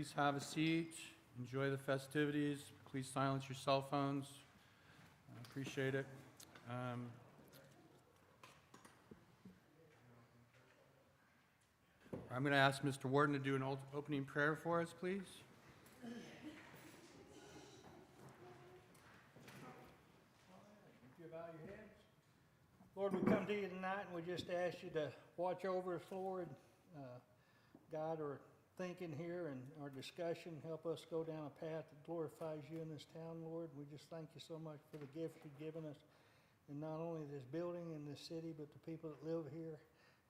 Please have a seat. Enjoy the festivities. Please silence your cell phones. I appreciate it. I'm going to ask Mr. Warden to do an opening prayer for us, please. Lord, we come to you tonight and we just ask you to watch over us, Lord, guide our thinking here and our discussion. Help us go down a path that glorifies you in this town, Lord. We just thank you so much for the gift you've given us, and not only this building and this city, but the people that live here.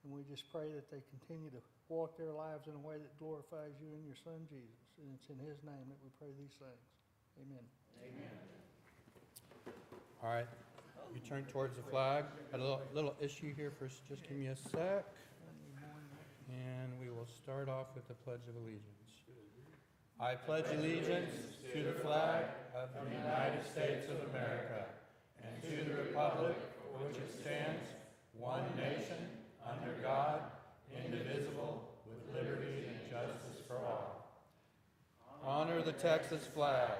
And we just pray that they continue to walk their lives in a way that glorifies you and your Son, Jesus. And it's in his name that we pray these things. Amen. Amen. All right. You turn towards the flag. Got a little issue here first. Just give me a sec. And we will start off with the Pledge of Allegiance. I pledge allegiance to the flag of the United States of America and to the republic for which it stands, one nation, under God, indivisible, with liberty and justice for all. Honor the Texas flag.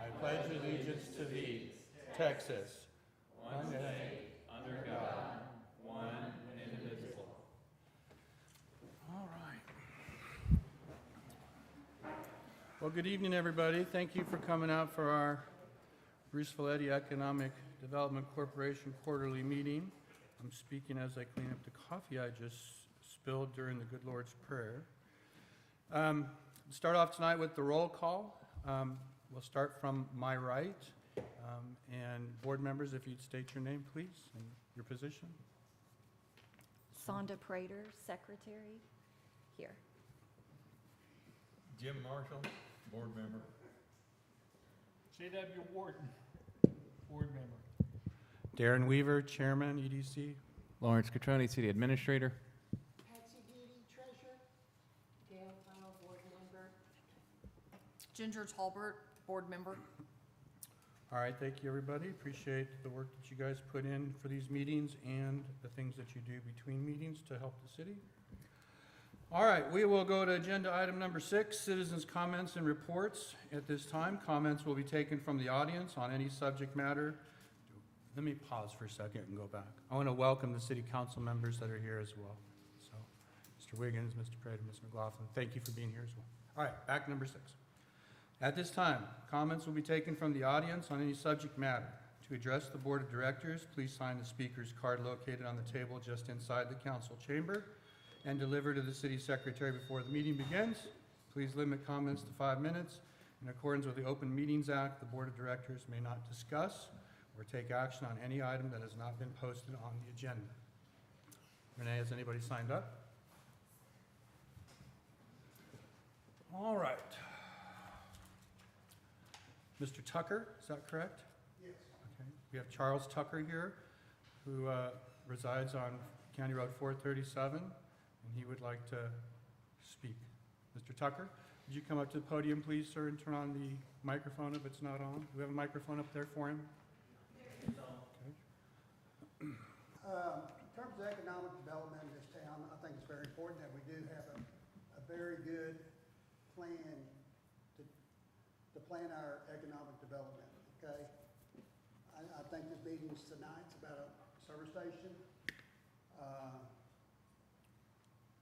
I pledge allegiance to thee, Texas, one state, under God, one and indivisible. All right. Well, good evening, everybody. Thank you for coming out for our Bruceville-Eddy Economic Development Corporation quarterly meeting. I'm speaking as I clean up the coffee I just spilled during the good Lord's Prayer. Start off tonight with the roll call. We'll start from my right. And board members, if you'd state your name, please, and your position. Sonda Prater, Secretary, here. Jim Marshall, board member. C.W. Warden, board member. Darren Weaver, Chairman, EDC. Lawrence Catroni, City Administrator. Patsy Beatty, Treasurer. Gail Powell, Board Member. Ginger Talbert, Board Member. All right, thank you, everybody. Appreciate the work that you guys put in for these meetings and the things that you do between meetings to help the city. All right, we will go to agenda item number 6, citizens' comments and reports. At this time, comments will be taken from the audience on any subject matter. Let me pause for a second and go back. I want to welcome the city council members that are here as well. So, Mr. Wiggins, Mr. Prater, Ms. McLaughlin, thank you for being here as well. All right, back to number 6. At this time, comments will be taken from the audience on any subject matter. To address the Board of Directors, please sign the speaker's card located on the table just inside the council chamber and deliver to the city secretary before the meeting begins. Please limit comments to 5 minutes. In accordance with the Open Meetings Act, the Board of Directors may not discuss or take action on any item that has not been posted on the agenda. Renee, has anybody signed up? All right. Mr. Tucker, is that correct? Yes. Okay. We have Charles Tucker here, who resides on County Road 437, and he would like to speak. Mr. Tucker, would you come up to the podium, please, sir, and turn on the microphone if it's not on? Do we have a microphone up there for him? Okay. In terms of economic development in this town, I think it's very important that we do have a very good plan to plan our economic development, okay? I think this meeting's tonight's about a service station.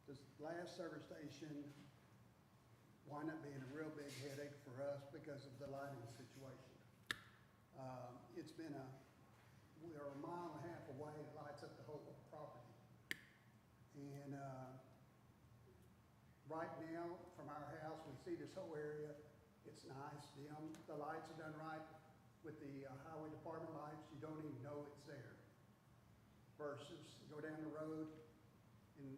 This last service station wound up being a real big headache for us because of the lighting situation. It's been we are a mile and a half away, it lights up the whole property. And right now, from our house, we see this whole area. It's nice. The lights are done right with the highway department lights. You don't even know it's there. Versus you go down the road and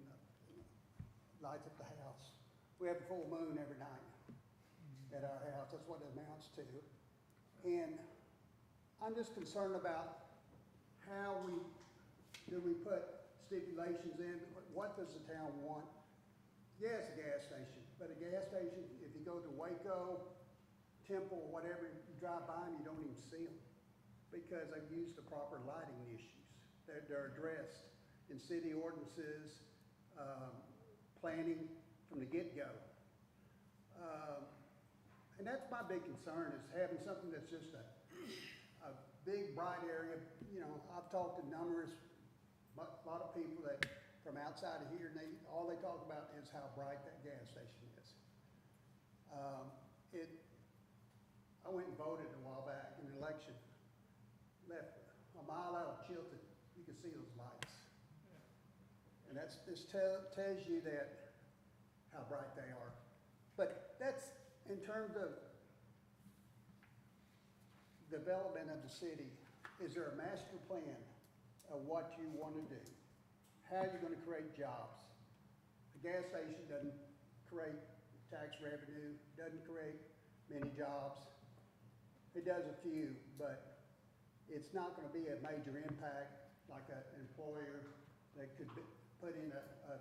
lights up the house. We have a full moon every night at our house. That's what it amounts to. And I'm just concerned about how we put stipulations in. What does the town want? Yeah, it's a gas station, but a gas station, if you go to Waco, Temple, whatever, you drive by them, you don't even see them because they've used the proper lighting issues. They're addressed in city ordinances, planning from the get-go. And that's my big concern, is having something that's just a big, bright area. You know, I've talked to numerous, a lot of people that, from outside of here, and all they talk about is how bright that gas station is. I went and voted a while back in the election. Left a mile out of Chilton, you can see those lights. And this tells you that, how bright they are. But that's in terms of development of the city. Is there a master plan of what you want to do? How are you going to create jobs? The gas station doesn't create tax revenue, doesn't create many jobs. It does a few, but it's not going to be a major impact like an employer that could put in a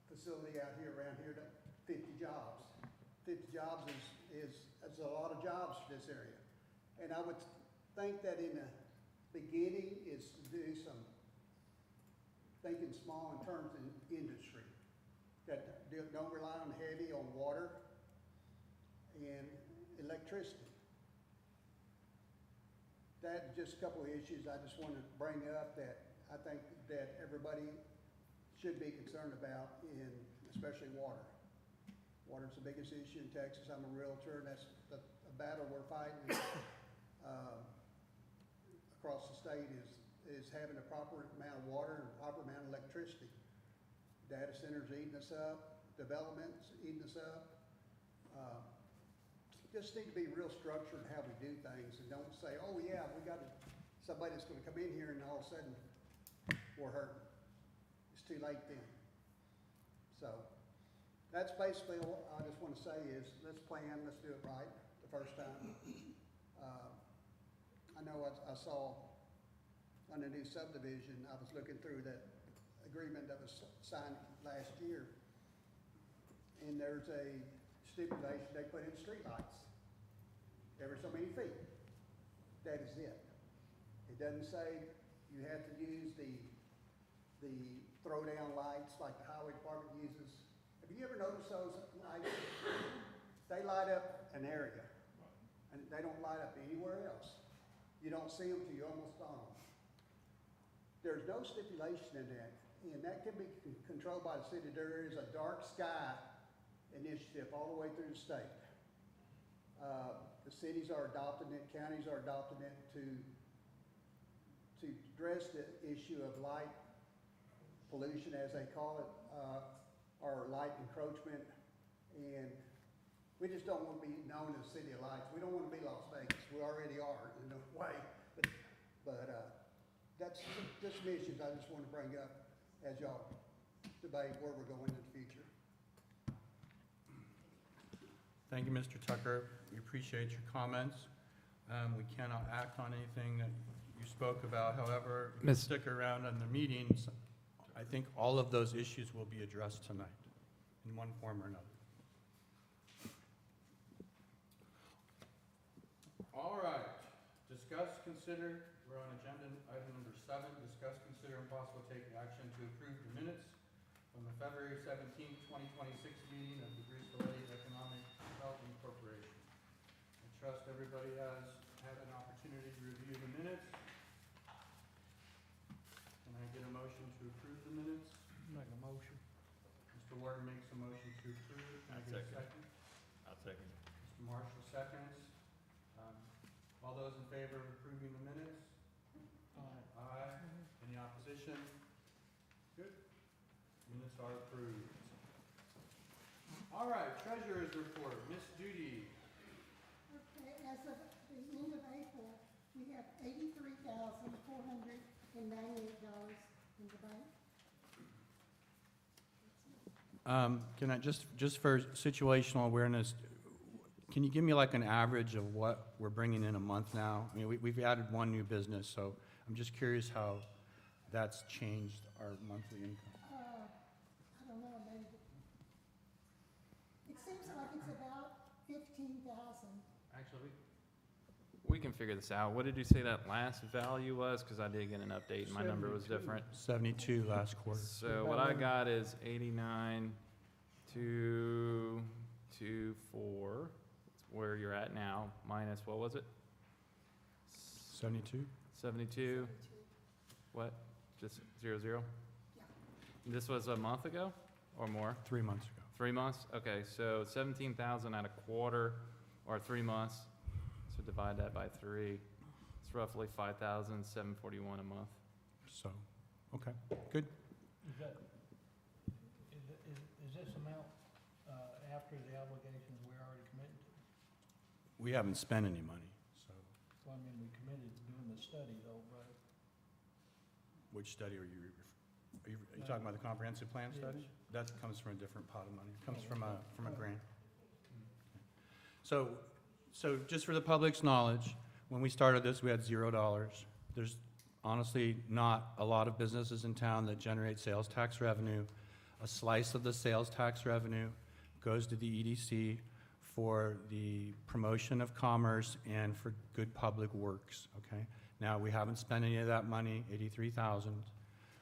facility out here, around here, to 50 jobs. 50 jobs is a lot of jobs for this area. And I would think that in the beginning is to do some thinking small in terms of industry, that don't rely on heavy on water and electricity. That's just a couple of issues I just want to bring up that I think that everybody should be concerned about, especially water. Water's the biggest issue in Texas. I'm a realtor, and that's a battle we're fighting across the state is having a proper amount of water and a proper amount of electricity. Data centers eating us up, development's eating us up. Just need to be real structured in how we do things, and don't say, oh yeah, we got somebody that's gonna come in here and all of a sudden we're hurting. It's too late then. So that's basically what I just want to say is, let's plan, let's do it right the first time. I know I saw on the new subdivision, I was looking through that agreement that was signed last year, and there's a stipulation they put in streetlights every so many feet. That is it. It doesn't say you have to use the throw down lights like the highway department uses. Have you ever noticed those lights? They light up an area, and they don't light up anywhere else. You don't see them till you're almost on them. There's no stipulation in that, and that can be controlled by the city. There is a dark sky initiative all the way through the state. The cities are adopting it, counties are adopting it to address the issue of light pollution, as they call it, or light encroachment. And we just don't want to be known as City of Lights. We don't want to be Las Vegas. We already are in a way. But that's just some issues I just want to bring up as y'all debate where we're going in the future. Thank you, Mr. Tucker. We appreciate your comments. We cannot act on anything that you spoke about. However, if you stick around on the meetings, I think all of those issues will be addressed tonight in one form or another. All right. Discuss, consider, we're on agenda item number 7. Discuss, consider, and possible take action to approve the minutes from the February 17th, 2026 meeting of the Bruceville-Eddy Economic Development Corporation. I trust everybody has had an opportunity to review the minutes. Can I get a motion to approve the minutes? Make a motion. Mr. Ward makes a motion to approve. Can I get a second? I'll second. Mr. Marshall seconds. All those in favor of approving the minutes? Aye. Any opposition? Good. Minutes are approved. All right, treasurer's report. Miss Judy. Okay, as of the end of April, we have $83,498 in the bank. Can I just for situational awareness, can you give me like an average of what we're bringing in a month now? I mean, we've added one new business, so I'm just curious how that's changed our monthly income. I don't know, maybe. It seems like it's about 15,000. Actually, We can figure this out. What did you say that last value was? Because I did get an update and my number was 72. different. 72 last quarter. So what I got is 89 to 624, where you're at now, minus, what was it? 72? 72? What? Just 0, 0? Yeah. This was a month ago or more? 3 months ago. 3 months? Okay, so 17,000 at a quarter, or 3 months. So divide that by 3. It's roughly 5,741 a month. So, okay, good. Is that, is this amount, after the obligations we're already committed to? We haven't spent any money, so Well, I mean, we committed to doing the study though, right? which study are you talking about the comprehensive plan study? Yes. That comes from a different pot of money. It comes from a grant. So just for the public's knowledge, when we started this, we had $0. There's honestly not a lot of businesses in town that generate sales tax revenue. A slice of the sales tax revenue goes to the EDC for the promotion of commerce and for good public works, okay? Now, we haven't spent any of that money, 83,000.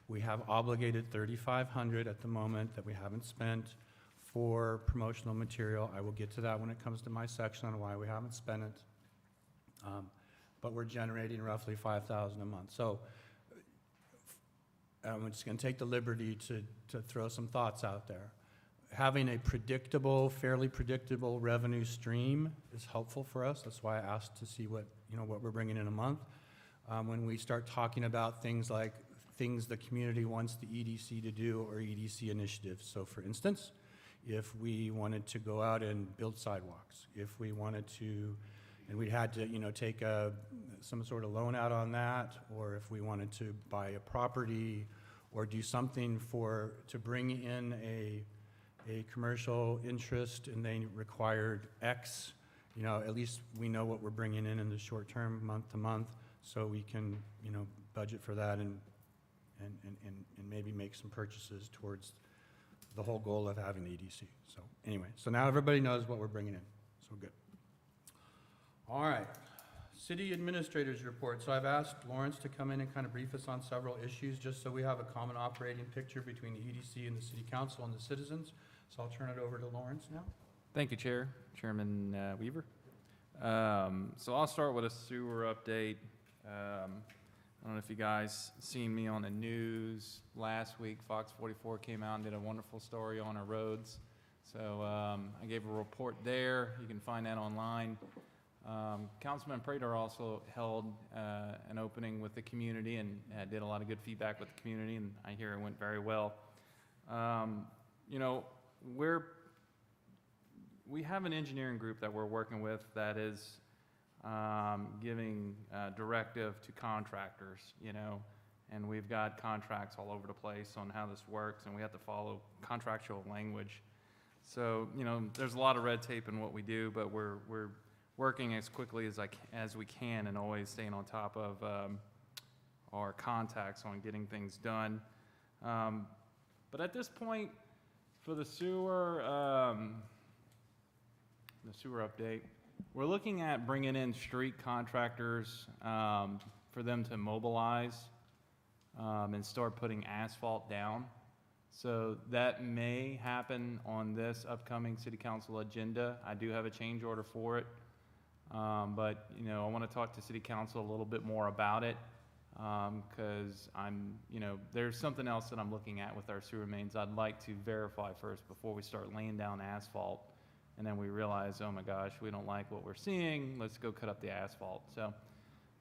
We have obligated 3,500 at the moment that we haven't spent for promotional material. I will get to that when it comes to my section on why we haven't spent it. But we're generating roughly 5,000 a month. So I'm just going to take the liberty to throw some thoughts out there. Having a predictable, fairly predictable revenue stream is helpful for us. That's why I asked to see what we're bringing in a month. When we start talking about things like things the community wants the EDC to do or EDC initiatives. So for instance, if we wanted to go out and build sidewalks, if we wanted to, and we had to, take some sort of loan out on that, or if we wanted to buy a property or do something to bring in a commercial interest and they required X, at least we know what we're bringing in the short term, month to month, so we can, budget for that and maybe make some purchases towards the whole goal of having the EDC. So anyway, so now everybody knows what we're bringing in, so good. All right, city administrators report. So I've asked Lawrence to come in and kind of brief us on several issues, just so we have a common operating picture between the EDC and the city council and the citizens. So I'll turn it over to Lawrence now. Thank you, Chairman Weaver. So I'll start with a sewer update. I don't know if you guys seen me on the news last week. Fox 44 came out and did a wonderful story on our roads. So I gave a report there. You can find that online. Councilman Prater also held an opening with the community and did a lot of good feedback with the community, and I hear it went very well. We have an engineering group that we're working with that is giving directive to contractors, and we've got contracts all over the place on how this works, and we have to follow contractual language. So, there's a lot of red tape in what we do, but we're working as quickly as we can and always staying on top of our contacts on getting things done. But at this point, for the sewer update, we're looking at bringing in street contractors for them to mobilize and start putting asphalt down. So that may happen on this upcoming city council agenda. I do have a change order for it. But, I want to talk to city council a little bit more about it because there's something else that I'm looking at with our sewer mains I'd like to verify first before we start laying down asphalt. And then we realize, oh my gosh, we don't like what we're seeing. Let's go cut up the asphalt. So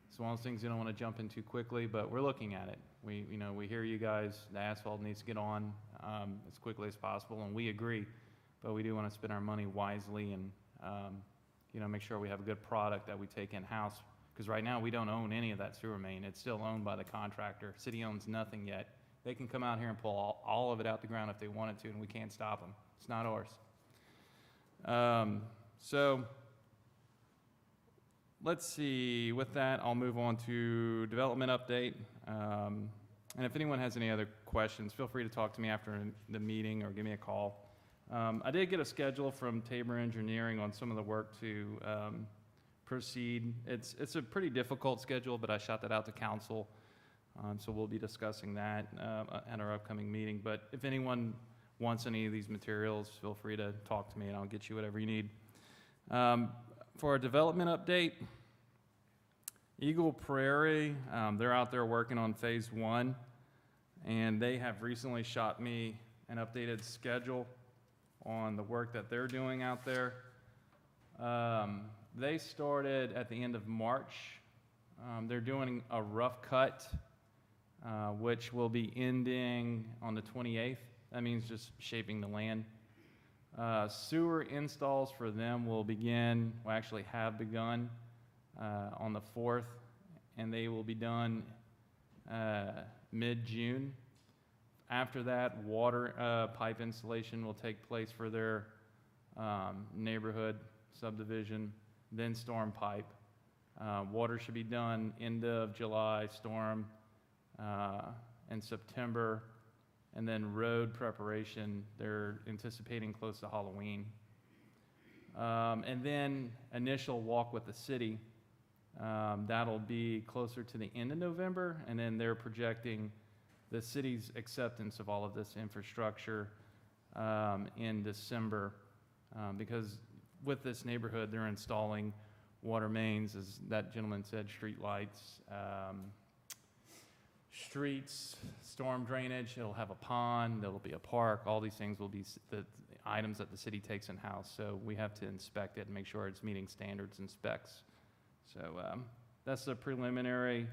it's one of those things you don't want to jump in too quickly, but we're looking at it. We hear you guys. The asphalt needs to get on as quickly as possible, and we agree. But we do want to spend our money wisely and make sure we have a good product that we take in-house. Because right now we don't own any of that sewer main. It's still owned by the contractor. City owns nothing yet. They can come out here and pull all of it out the ground if they wanted to, and we can't stop them. It's not ours. So let's see. With that, I'll move on to development update. And if anyone has any other questions, feel free to talk to me after the meeting or give me a call. I did get a schedule from Tabor Engineering on some of the work to proceed. It's a pretty difficult schedule, but I shot that out to council, so we'll be discussing that at our upcoming meeting. But if anyone wants any of these materials, feel free to talk to me and I'll get you whatever you need. For a development update, Eagle Prairie, they're out there working on phase 1, and they have recently shot me an updated schedule on the work that they're doing out there. They started at the end of March. They're doing a rough cut, which will be ending on the 28th. That means just shaping the land. Sewer installs for them will actually have begun on the 4th, and they will be done mid-June. After that, water pipe installation will take place for their neighborhood subdivision, then storm pipe. Water should be done end of July, storm in September, and then road preparation, they're anticipating close to Halloween. And then initial walk with the city, that'll be closer to the end of November, and then they're projecting the city's acceptance of all of this infrastructure in December, because with this neighborhood, they're installing water mains, as that gentleman said, street lights, streets, storm drainage. It'll have a pond, there'll be a park. All these things will be the items that the city takes in-house, so we have to inspect it and make sure it's meeting standards and specs. So that's the preliminary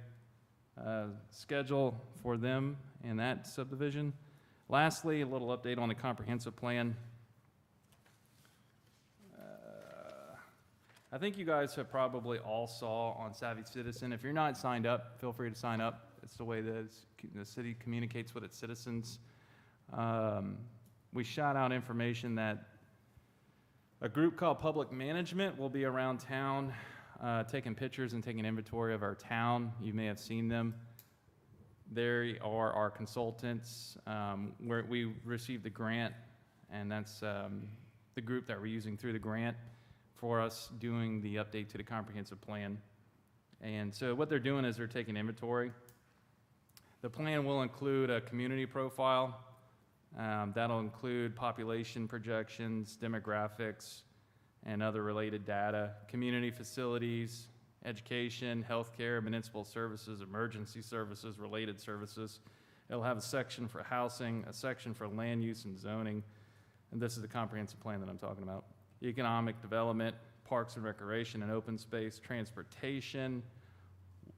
schedule for them in that subdivision. Lastly, a little update on the comprehensive plan. I think you guys have probably all saw on Savvy Citizen. If you're not signed up, feel free to sign up. It's the way that the city communicates with its citizens. We shot out information that a group called Public Management will be around town taking pictures and taking inventory of our town. You may have seen them. They are our consultants. We received the grant, and that's the group that we're using through the grant for us doing the update to the comprehensive plan. And so what they're doing is they're taking inventory. The plan will include a community profile. That'll include population projections, demographics, and other related data, community facilities, education, healthcare, municipal services, emergency services, related services. It'll have a section for housing, a section for land use and zoning, and this is the comprehensive plan that I'm talking about. Economic development, parks and recreation and open space, transportation,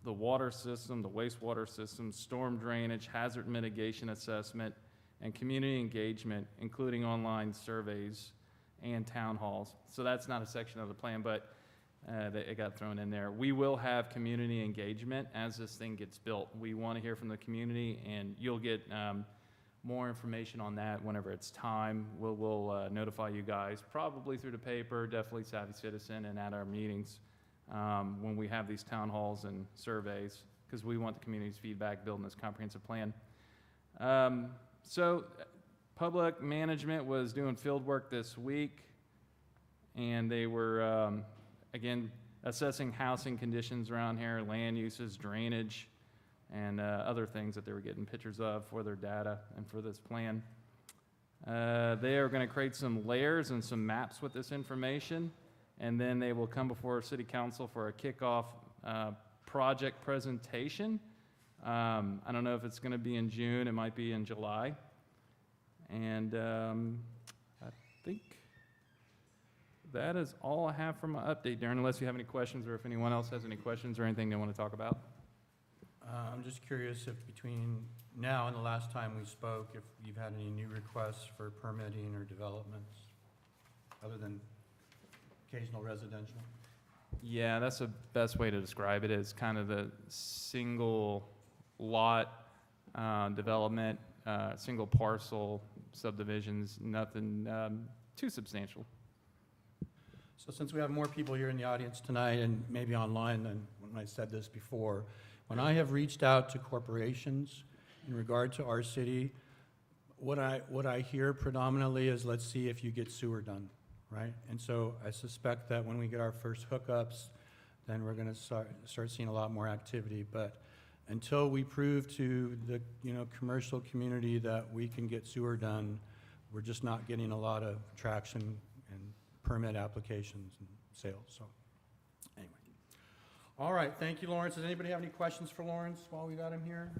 the water system, the wastewater system, storm drainage, hazard mitigation assessment, and community engagement, including online surveys and town halls. So that's not a section of the plan, but it got thrown in there. We will have community engagement as this thing gets built. We want to hear from the community, and you'll get more information on that whenever it's time. We'll notify you guys, probably through the paper, definitely Savvy Citizen, and at our meetings when we have these town halls and surveys, because we want the community's feedback building this comprehensive plan. So Public Management was doing field work this week, and they were, again, assessing housing conditions around here, land uses, drainage, and other things that they were getting pictures of for their data and for this plan. They are going to create some layers and some maps with this information, and then they will come before City Council for a kickoff project presentation. I don't know if it's going to be in June, it might be in July. And I think that is all I have from my update, Darren, unless you have any questions or if anyone else has any questions or anything they want to talk about. I'm just curious if between now and the last time we spoke, if you've had any new requests for permitting or developments, other than occasional residential? Yeah, that's the best way to describe it, is kind of the single lot development, single parcel subdivisions, nothing too substantial. So since we have more people here in the audience tonight and maybe online than when I said this before, when I have reached out to corporations in regard to our city, what I hear predominantly is, let's see if you get sewer done, right? And so I suspect that when we get our first hookups, then we're going to start seeing a lot more activity. But until we prove to the commercial community that we can get sewer done, we're just not getting a lot of traction and permit applications and sales, so, anyway. All right, thank you, Lawrence. Does anybody have any questions for Lawrence while we got him here?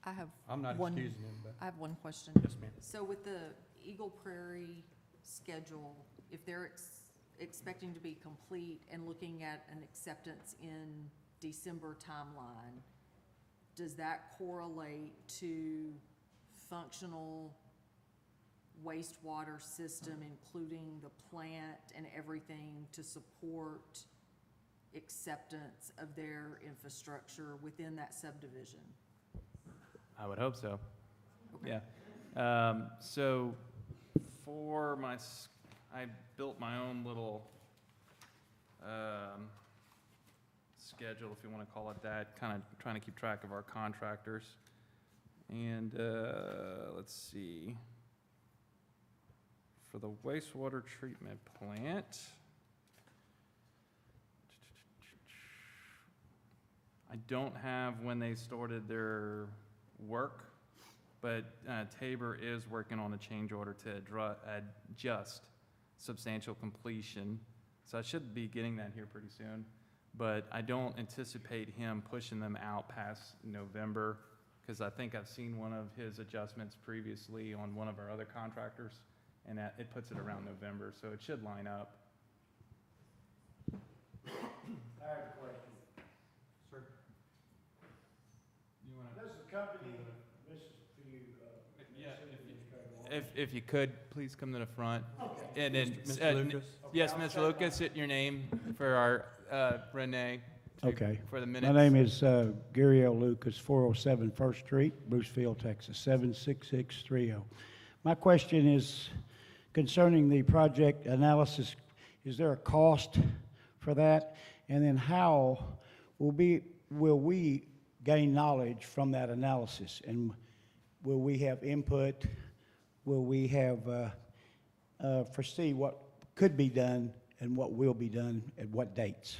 I have I'm not one, excusing him, but, I have one question. yes, ma'am. So with the Eagle Prairie schedule, if they're expecting to be complete and looking at an acceptance in December timeline, does that correlate to functional wastewater system, including the plant and everything to support acceptance of their infrastructure within that subdivision? I would hope so. Yeah. So for my, I built my own little schedule, if you want to call it that, kind of trying to keep track of our contractors. And let's see. For the wastewater treatment plant, I don't have when they started their work, but Tabor is working on a change order to adjust substantial completion. So I should be getting that here pretty soon. But I don't anticipate him pushing them out past November, because I think I've seen one of his adjustments previously on one of our other contractors, and it puts it around November, so it should line up. I have a question. Sir? You want Does the company, this is for you, If you could, please come to the front. And then, Mr. Lucas? yes, Mr. Lucas, your name for our Renee. Okay. For the minutes. My name is Gary L. Lucas, 407 First Street, Bruceville, Texas, 76630. My question is concerning the project analysis. Is there a cost for that? And then how will we gain knowledge from that analysis? And will we have input? Will we have foresee what could be done and what will be done at what dates?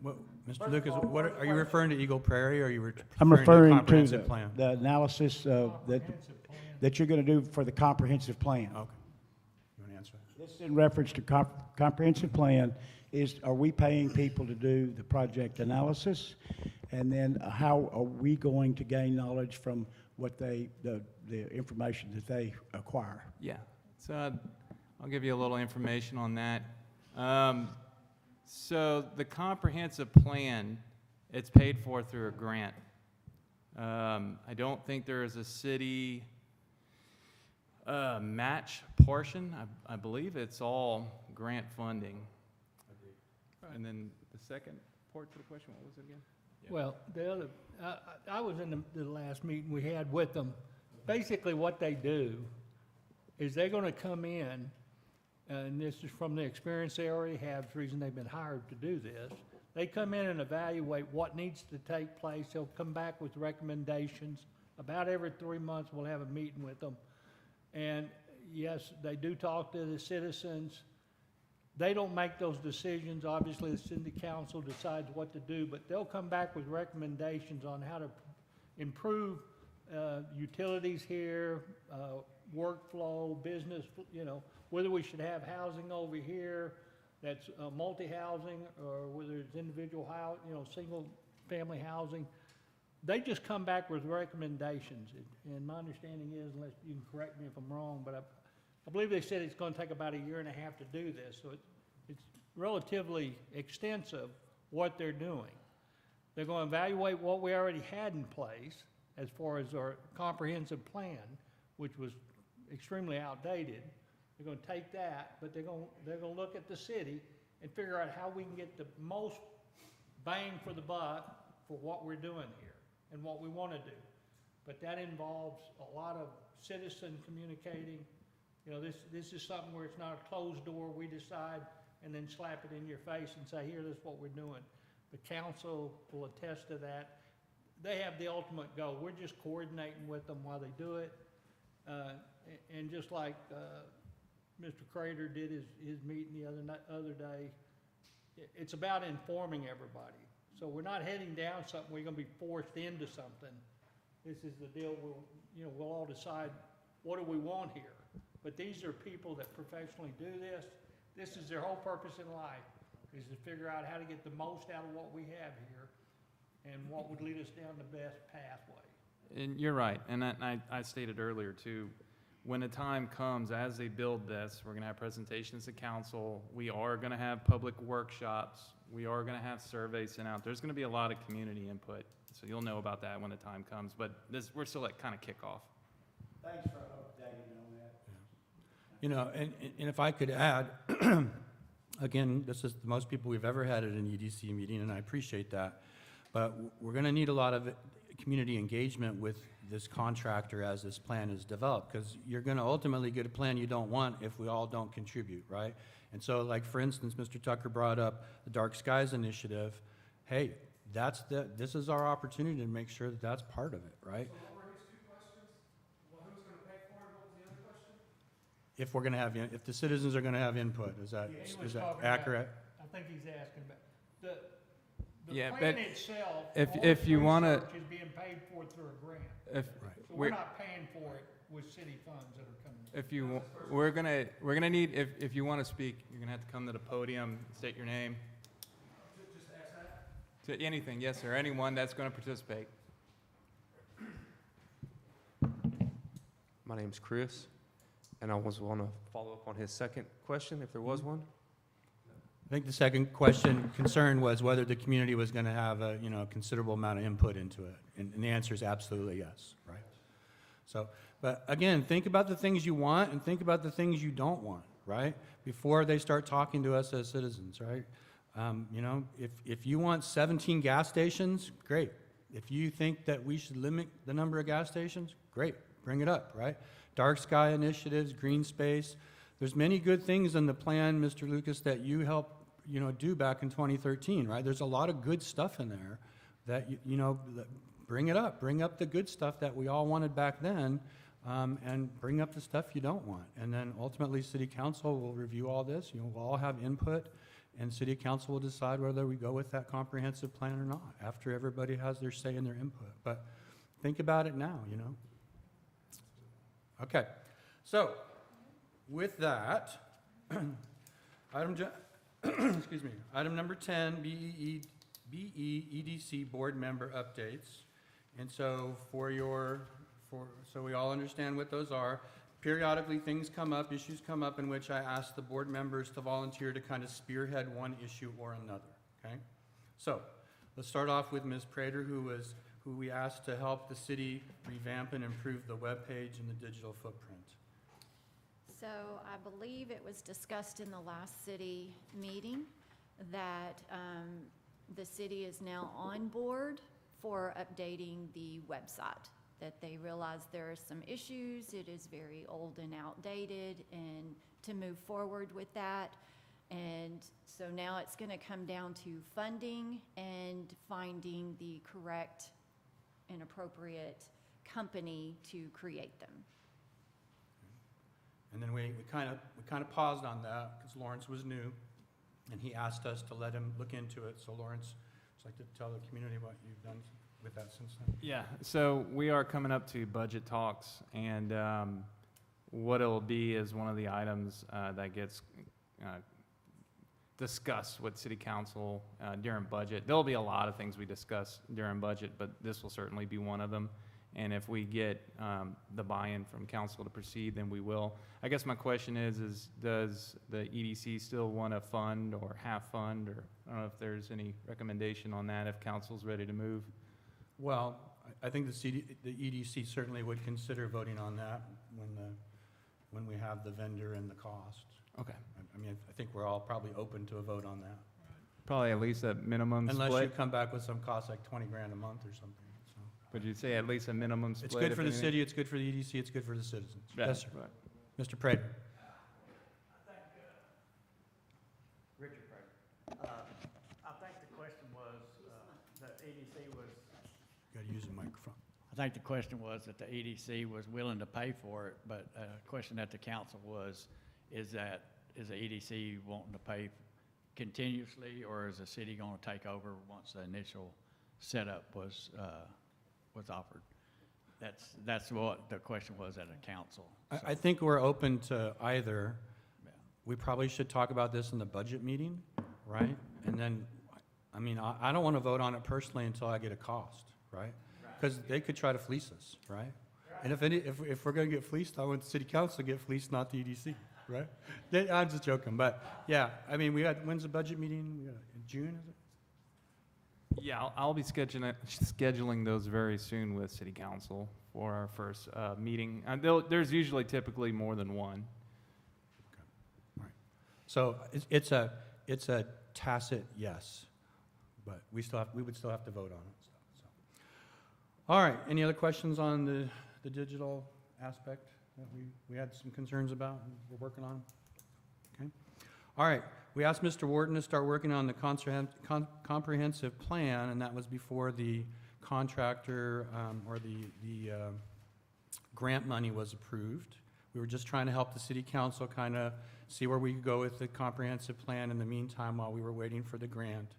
What, Mr. Lucas, what, are you referring to Eagle Prairie, or are you I'm referring to the referring to comprehensive plan? the analysis that you're going to do for the comprehensive plan. Okay. You want to answer that? This in reference to comprehensive plan are we paying people to do the project analysis? And then how are we going to gain knowledge from what the information that they acquire? Yeah, so I'll give you a little information on that. So the comprehensive plan, it's paid for through a grant. I don't think there is a city match portion. I believe it's all grant funding. And then the second part to the question, what was it again? Well, the other, I was in the last meeting we had with them. Basically, what they do is they're gonna come in, and this is from the experience they already have, the reason they've been hired to do this. They come in and evaluate what needs to take place. They'll come back with recommendations. About every 3 months, we'll have a meeting with them. And yes, they do talk to the citizens. They don't make those decisions. Obviously, the city council decides what to do, but they'll come back with recommendations on how to improve utilities here, workflow, business, whether we should have housing over here that's multi-housing, or whether it's individual house, single-family housing. They just come back with recommendations, and my understanding is, unless you can correct me if I'm wrong, but I believe they said it's gonna take about 1.5 years to do this, so it's relatively extensive what they're doing. They're gonna evaluate what we already had in place as far as our comprehensive plan, which was extremely outdated. They're gonna take that, but they're gonna look at the city and figure out how we can get the most bang for the buck for what we're doing here and what we wanna do. But that involves a lot of citizen communicating. This is something where it's not a closed door, we decide, and then slap it in your face and say, here, this is what we're doing. The council will attest to that. They have the ultimate goal. We're just coordinating with them while they do it. And just like Mr. Crater did his meeting the other day, it's about informing everybody. So we're not heading down something, we're gonna be forced into something. This is the deal, we'll all decide what do we want here? But these are people that professionally do this. This is their whole purpose in life, is to figure out how to get the most out of what we have here and what would lead us down the best pathway. And you're right, and I stated earlier too, when the time comes, as they build this, we're gonna have presentations to council, we are gonna have public workshops, we are gonna have surveys sent out, there's gonna be a lot of community input, so you'll know about that when the time comes, but this, we're still at kind of kickoff. Thanks for updating on that. You know, and if I could add, again, this is the most people we've ever had at an EDC meeting, and I appreciate that. But we're gonna need a lot of community engagement with this contractor as this plan is developed, because you're gonna ultimately get a plan you don't want if we all don't contribute, right? And so, like, for instance, Mr. Tucker brought up the Dark Skies Initiative. Hey, this is our opportunity to make sure that that's part of it, right? So what were his two questions? Well, who's gonna pay for it? What was the other question? If we're gonna have, if the citizens are gonna have input, is that, He was is that talking about- accurate? I think he's asking about, the Yeah, plan but itself, if- all if the you wanna- research is being paid for through a grant. If, Right. So we're not paying for it with city funds that are coming in. if you, we're gonna need, if you wanna speak, you're gonna have to come to the podium, state your name. Just ask that. To anything, yes, sir, anyone that's gonna participate. My name's Chris, and I was want to follow up on his second question, if there was one. I think the second concern was whether the community was gonna have a, considerable amount of input into it. And the answer is absolutely yes, right? So, but again, think about the things you want and think about the things you don't want, right? Before they start talking to us as citizens, right? If you want 17 gas stations, great. If you think that we should limit the number of gas stations, great, bring it up, right? Dark sky initiatives, green space. There's many good things in the plan, Mr. Lucas, that you helped, do back in 2013, right? There's a lot of good stuff in there that, bring it up. Bring up the good stuff that we all wanted back then, and bring up the stuff you don't want. And then ultimately, City Council will review all this. We'll all have input, and City Council will decide whether we go with that comprehensive plan or not, after everybody has their say and their input. But think about it now, Okay, so with that, item number 10, BEEDC board member updates. And so so we all understand what those are. Periodically, things come up, issues come up in which I ask the board members to volunteer to kind of spearhead one issue or another, okay? So let's start off with Ms. Prater, who we asked to help the city revamp and improve the webpage and the digital footprint. So I believe it was discussed in the last city meeting that the city is now on board for updating the website, that they realize there are some issues, it is very old and outdated, and to move forward with that. And so now it's going to come down to funding and finding the correct and appropriate company to create them. And then we kind of paused on that because Lawrence was new, and he asked us to let him look into it. So Lawrence, would you like to tell the community what you've done with that since then? Yeah, so we are coming up to budget talks, and what it'll be is one of the items that gets discussed with City Council during budget. There'll be a lot of things we discuss during budget, but this will certainly be one of them. And if we get the buy-in from council to proceed, then we will. I guess my question is does the EDC still want to fund or half fund, or I don't know if there's any recommendation on that if council's ready to move? Well, I think the EDC certainly would consider voting on that when we have the vendor and the cost. Okay. I mean, I think we're all probably open to a vote on that. Probably at least a minimum Unless you split. come back with some cost like 20 grand a month or something, so. Would you say at least a minimum split? It's good if for the anything? city, it's good for the EDC, it's good for the citizens. Yeah, Yes, sir. right. Mr. Prater. Richard Prater. I think the question was, that EDC was. Got to use the microphone. I think the question was that the EDC was willing to pay for it, but a question at the council was, is the EDC wanting to pay continuously, or is the city going to take over once the initial setup was offered? That's what the question was at a council. I think we're open to either. We probably should talk about this in the budget meeting, right? And then, I mean, I don't want to vote on it personally until I get a cost, right? Because they could try to fleece us, right? And if we're going to get fleeced, I want the city council to get fleeced, not the EDC, right? I'm just joking, but yeah, I mean, when's the budget meeting? We got in June, is it? Yeah, I'll be scheduling those very soon with city council for our first meeting. And there's usually typically more than one. So it's a tacit yes, but we would still have to vote on it. So. All right, any other questions on the digital aspect that we had some concerns about and we're working on? Okay. All right, we asked Mr. Wharton to start working on the comprehensive plan, and that was before the contractor or the grant money was approved. We were just trying to help the city council kind of see where we could go with the comprehensive plan in the meantime while we were waiting for the grant.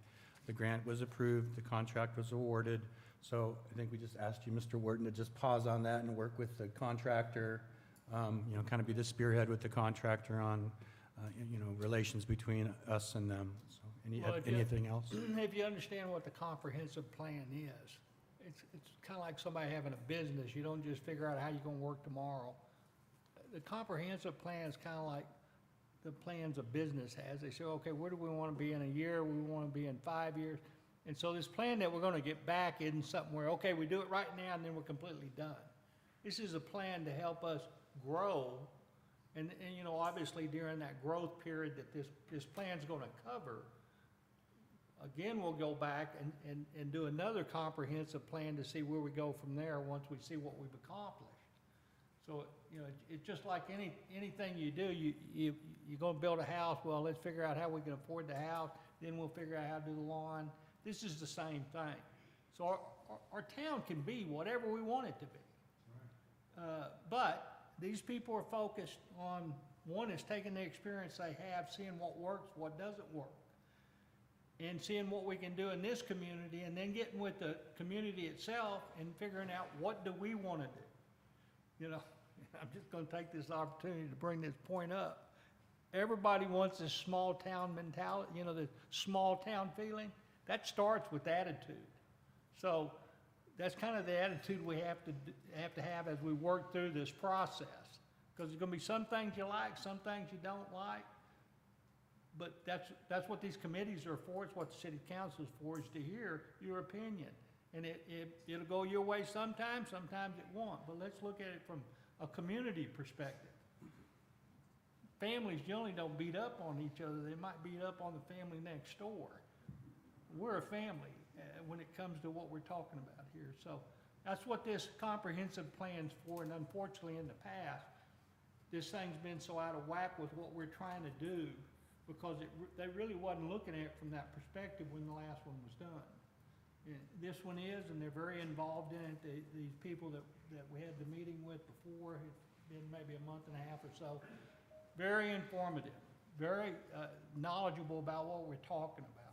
The grant was approved, the contract was awarded, so I think we just asked you, Mr. Wharton, to just pause on that and work with the contractor, you know, kind of be the spearhead with the contractor on, you know, relations between us and them. So anything else? If you understand what the comprehensive plan is, it's kind of like somebody having a business. You don't just figure out how you're going to work tomorrow. The comprehensive plan is kind of like the plans a business has. They say, okay, where do we want to be in a year? We want to be in 5 years. And so this plan that we're going to get back isn't something where, okay, we do it right now and then we're completely done. This is a plan to help us grow. And you know, obviously during that growth period that this plan's going to cover, again, we'll go back and do another comprehensive plan to see where we go from there once we see what we've accomplished. So, you know, it's just like anything you do, you're going to build a house, well, let's figure out how we can afford the house, then we'll figure out how to do the lawn. This is the same thing. So our town can be whatever we want it to be. But these people are focused on, one is taking the experience they have, seeing what works, what doesn't work, and seeing what we can do in this community, and then getting with the community itself and figuring out what do we want to do. You know, I'm just going to take this opportunity to bring this point up. Everybody wants this small town mentality, you know, the small town feeling. That starts with attitude. So that's kind of the attitude we have to have as we work through this process. Because there's going to be some things you like, some things you don't like. But that's what these committees are for. It's what the city council is for, is to hear your opinion. And it'll go your way sometimes it won't. But let's look at it from a community perspective. Families generally don't beat up on each other. They might beat up on the family next door. We're a family when it comes to what we're talking about here. So that's what this comprehensive plan's for. And unfortunately, in the past, this thing's been so out of whack with what we're trying to do, because they really wasn't looking at it from that perspective when the last one was done. And this one is, and they're very involved in it. These people that we had the meeting with before, had been maybe a month and a half or so, very informative, very knowledgeable about what we're talking about.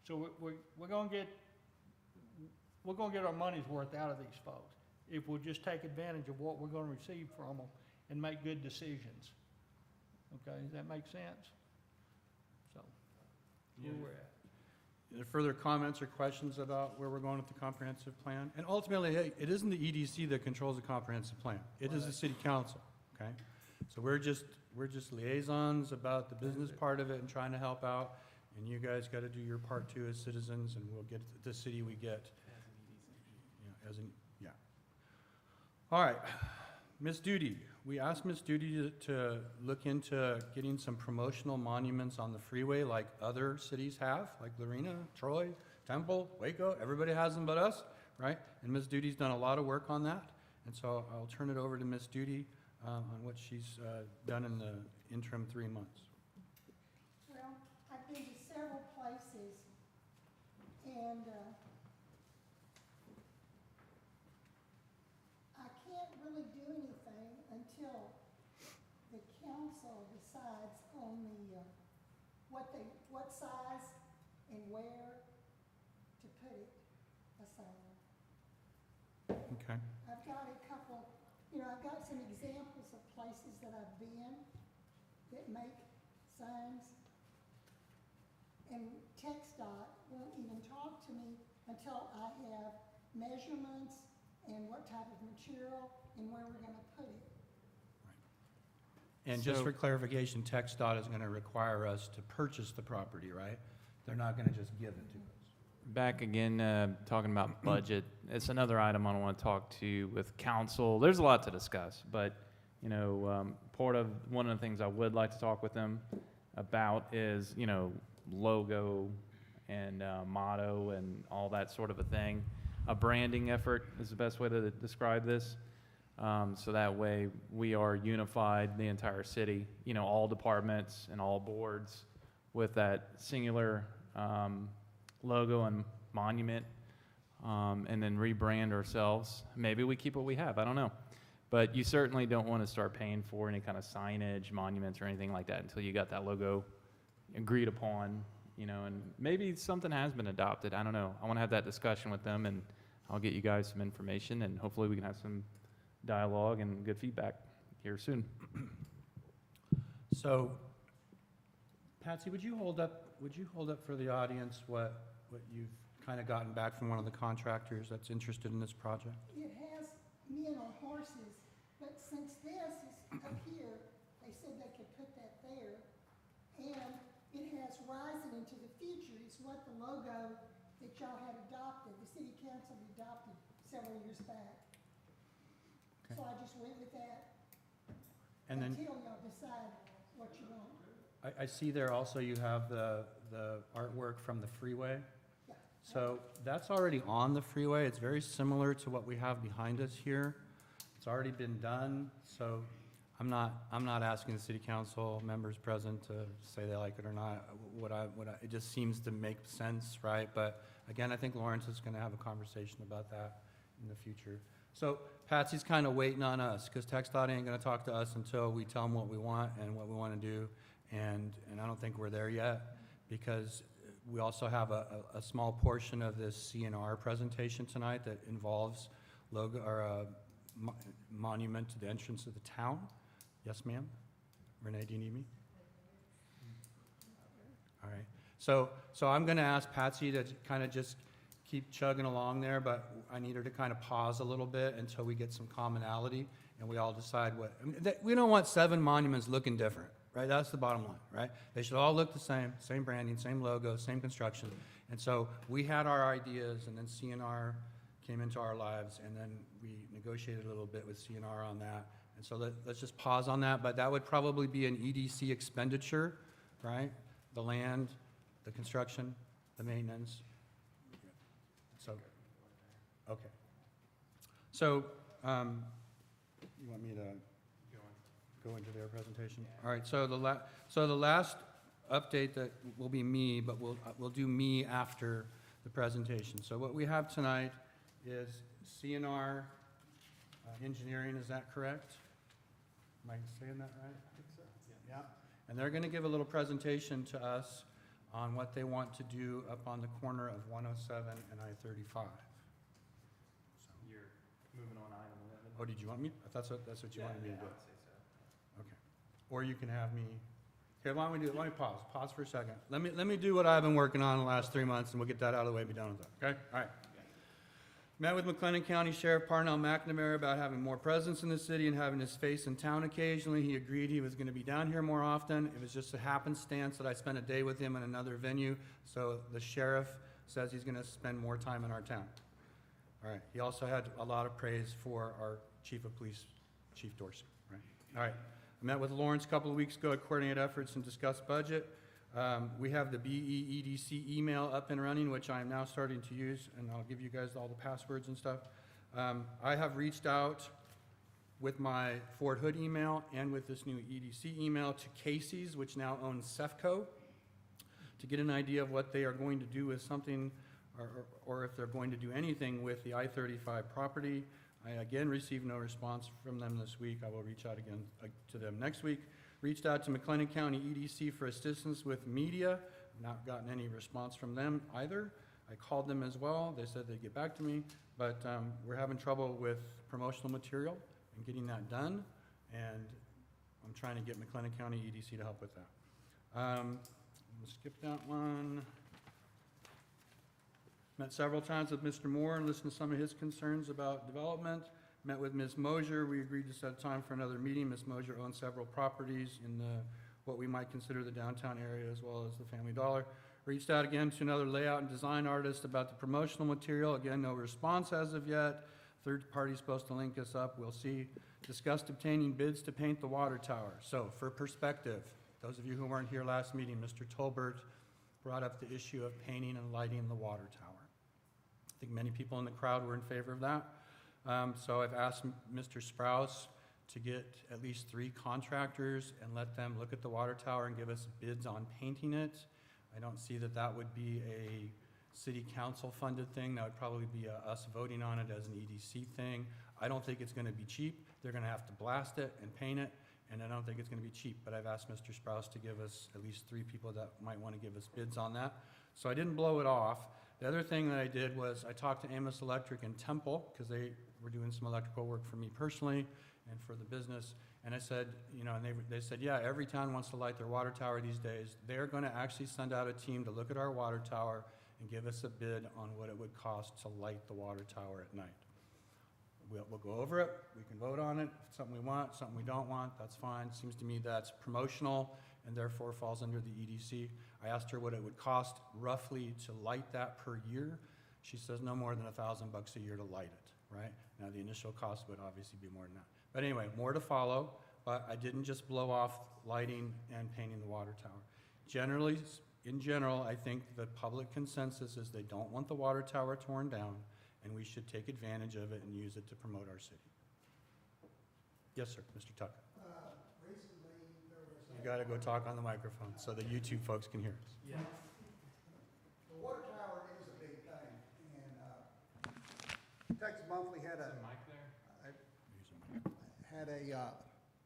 So we're going to get our money's worth out of these folks if we'll just take advantage of what we're going to receive from them and make good decisions. Okay, does that make sense? So, where we're at. Are there further comments or questions about where we're going with the comprehensive plan? And ultimately, hey, it isn't the EDC that controls the comprehensive plan. It is the city council, okay? So we're just liaisons about the business part of it and trying to help out. And you guys got to do your part too as citizens, and we'll get the city we get. Yeah. All right, Ms. Duty. We asked Ms. Duty to look into getting some promotional monuments on the freeway like other cities have, like Lorena, Troy, Temple, Waco. Everybody has them but us, right? And Ms. Duty's done a lot of work on that. And so I'll turn it over to Ms. Duty on what she's done in the interim 3 months. Well, I've been to several places, and I can't really do anything until the council decides on the, what size and where to put it aside. Okay. I've got a couple You know, I've got some examples of places that I've been that make signs, and TxDOT won't even talk to me until I have measurements and what type of material and where we're gonna put it. And just So- for clarification, TxDOT is gonna require us to purchase the property, right? They're not gonna just give it to us. Back again, talking about budget, it's another item I want to talk to with council. There's a lot to discuss, but, you know, one of the things I would like to talk with them about is, you know, logo and motto and all that sort of a thing. A branding effort is the best way to describe this. So that way we are unified, the entire city, you know, all departments and all boards with that singular logo and monument, and then rebrand ourselves. Maybe we keep what we have, I don't know. But you certainly don't want to start paying for any kind of signage, monuments, or anything like that until you got that logo agreed upon, you know, and maybe something has been adopted, I don't know. I want to have that discussion with them, and I'll get you guys some information, and hopefully we can have some dialogue and good feedback here soon. So, Patsy, would you hold up for the audience what you've kind of gotten back from one of the contractors that's interested in this project? It has men on horses, but since this is up here, they said they could put that there. And it has rising into the future, is what the logo that y'all had adopted, the city council adopted several years back. Okay. So I just went with that And then until y'all decide what you want. I see there also you have the artwork from the freeway. Yeah. So that's already on the freeway. It's very similar to what we have behind us here. It's already been done, so I'm not asking the city council members present to say they like it or not. It just seems to make sense, right? But again, I think Lawrence is gonna have a conversation about that in the future. So Patsy's kind of waiting on us, because TxDOT ain't gonna talk to us until we tell them what we want and what we wanna do. And I don't think we're there yet, because we also have a small portion of this CNR presentation tonight that involves logo, or a monument to the entrance of the town. Yes, ma'am? Renee, do you need me? All right. So I'm gonna ask Patsy to kind of just keep chugging along there, but I need her to kind of pause a little bit until we get some commonality and we all decide what, I mean, we don't want 7 monuments looking different, right? That's the bottom line, right? They should all look the same branding, same logo, same construction. And so we had our ideas, and then CNR came into our lives, and then we negotiated a little bit with CNR on that. And so let's just pause on that, but that would probably be an EDC expenditure, right? The land, the construction, the maintenance. So, okay. So, you want me to go into their presentation? All right, so the last update that will be me, but we'll do me after the presentation. So what we have tonight is CNR Engineering, is that correct? Am I saying that right? I think so. Yeah. And they're gonna give a little presentation to us on what they want to do up on the corner of 107 and I-35. You're moving on item 11. Oh, did you want me? That's what you wanted me to do. I would say so. Okay. Or you can have me, here, why don't we do it? Let me pause for a second. Let me do what I've been working on the last 3 months, and we'll get that out of the way and be done with that, okay? All right. Met with McLennan County Sheriff Parnell McNamara about having more presence in the city and having his face in town occasionally. He agreed he was gonna be down here more often. It was just a happenstance that I spent a day with him in another venue, so the sheriff says he's gonna spend more time in our town. All right, he also had a lot of praise for our chief of police, Chief Dorsey, right? All right, I met with Lawrence a couple of weeks ago to coordinate efforts and discuss budget. We have the BEEDC email up and running, which I am now starting to use, and I'll give you guys all the passwords and stuff. I have reached out with my Fort Hood email and with this new EDC email to Casey's, which now owns Cefco, to get an idea of what they are going to do with something, or if they're going to do anything with the I-35 property. I again received no response from them this week. I will reach out again to them next week. Reached out to McLennan County EDC for assistance with media. Not gotten any response from them either. I called them as well. They said they'd get back to me, but we're having trouble with promotional material and getting that done, and I'm trying to get McLennan County EDC to help with that. We'll skip that one. Met several times with Mr. Moore and listened to some of his concerns about development. Met with Ms. Mosier. We agreed to set time for another meeting. Ms. Mosier owns several properties in what we might consider the downtown area as well as the Family Dollar. Reached out again to another layout and design artist about the promotional material. Again, no response as of yet. Third party's supposed to link us up. We'll see. Discussed obtaining bids to paint the water tower. So for perspective, those of you who weren't here last meeting, Mr. Tolbert brought up the issue of painting and lighting the water tower. I think many people in the crowd were in favor of that. So I've asked Mr. Sprouse to get at least 3 contractors and let them look at the water tower and give us bids on painting it. I don't see that that would be a city council funded thing. That would probably be us voting on it as an EDC thing. I don't think it's going to be cheap. They're going to have to blast it and paint it, and I don't think it's going to be cheap. But I've asked Mr. Sprouse to give us at least 3 people that might want to give us bids on that. So I didn't blow it off. The other thing that I did was I talked to Amos Electric in Temple, because they were doing some electrical work for me personally and for the business. And I said, you know, and they said, yeah, every town wants to light their water tower these days. They're going to actually send out a team to look at our water tower and give us a bid on what it would cost to light the water tower at night. We'll go over it. We can vote on it. If it's something we want, something we don't want, that's fine. Seems to me that's promotional and therefore falls under the EDC. I asked her what it would cost roughly to light that per year. She says no more than $1,000 a year to light it, right? Now the initial cost would obviously be more than that. But anyway, more to follow, but I didn't just blow off lighting and painting the water tower. Generally, in general, I think the public consensus is they don't want the water tower torn down, and we should take advantage of it and use it to promote our city. Yes, sir, Mr. Tucker. Recently, there was You gotta go talk on the microphone so the YouTube folks can hear us. the water tower is a big thing, and Texas Monthly had a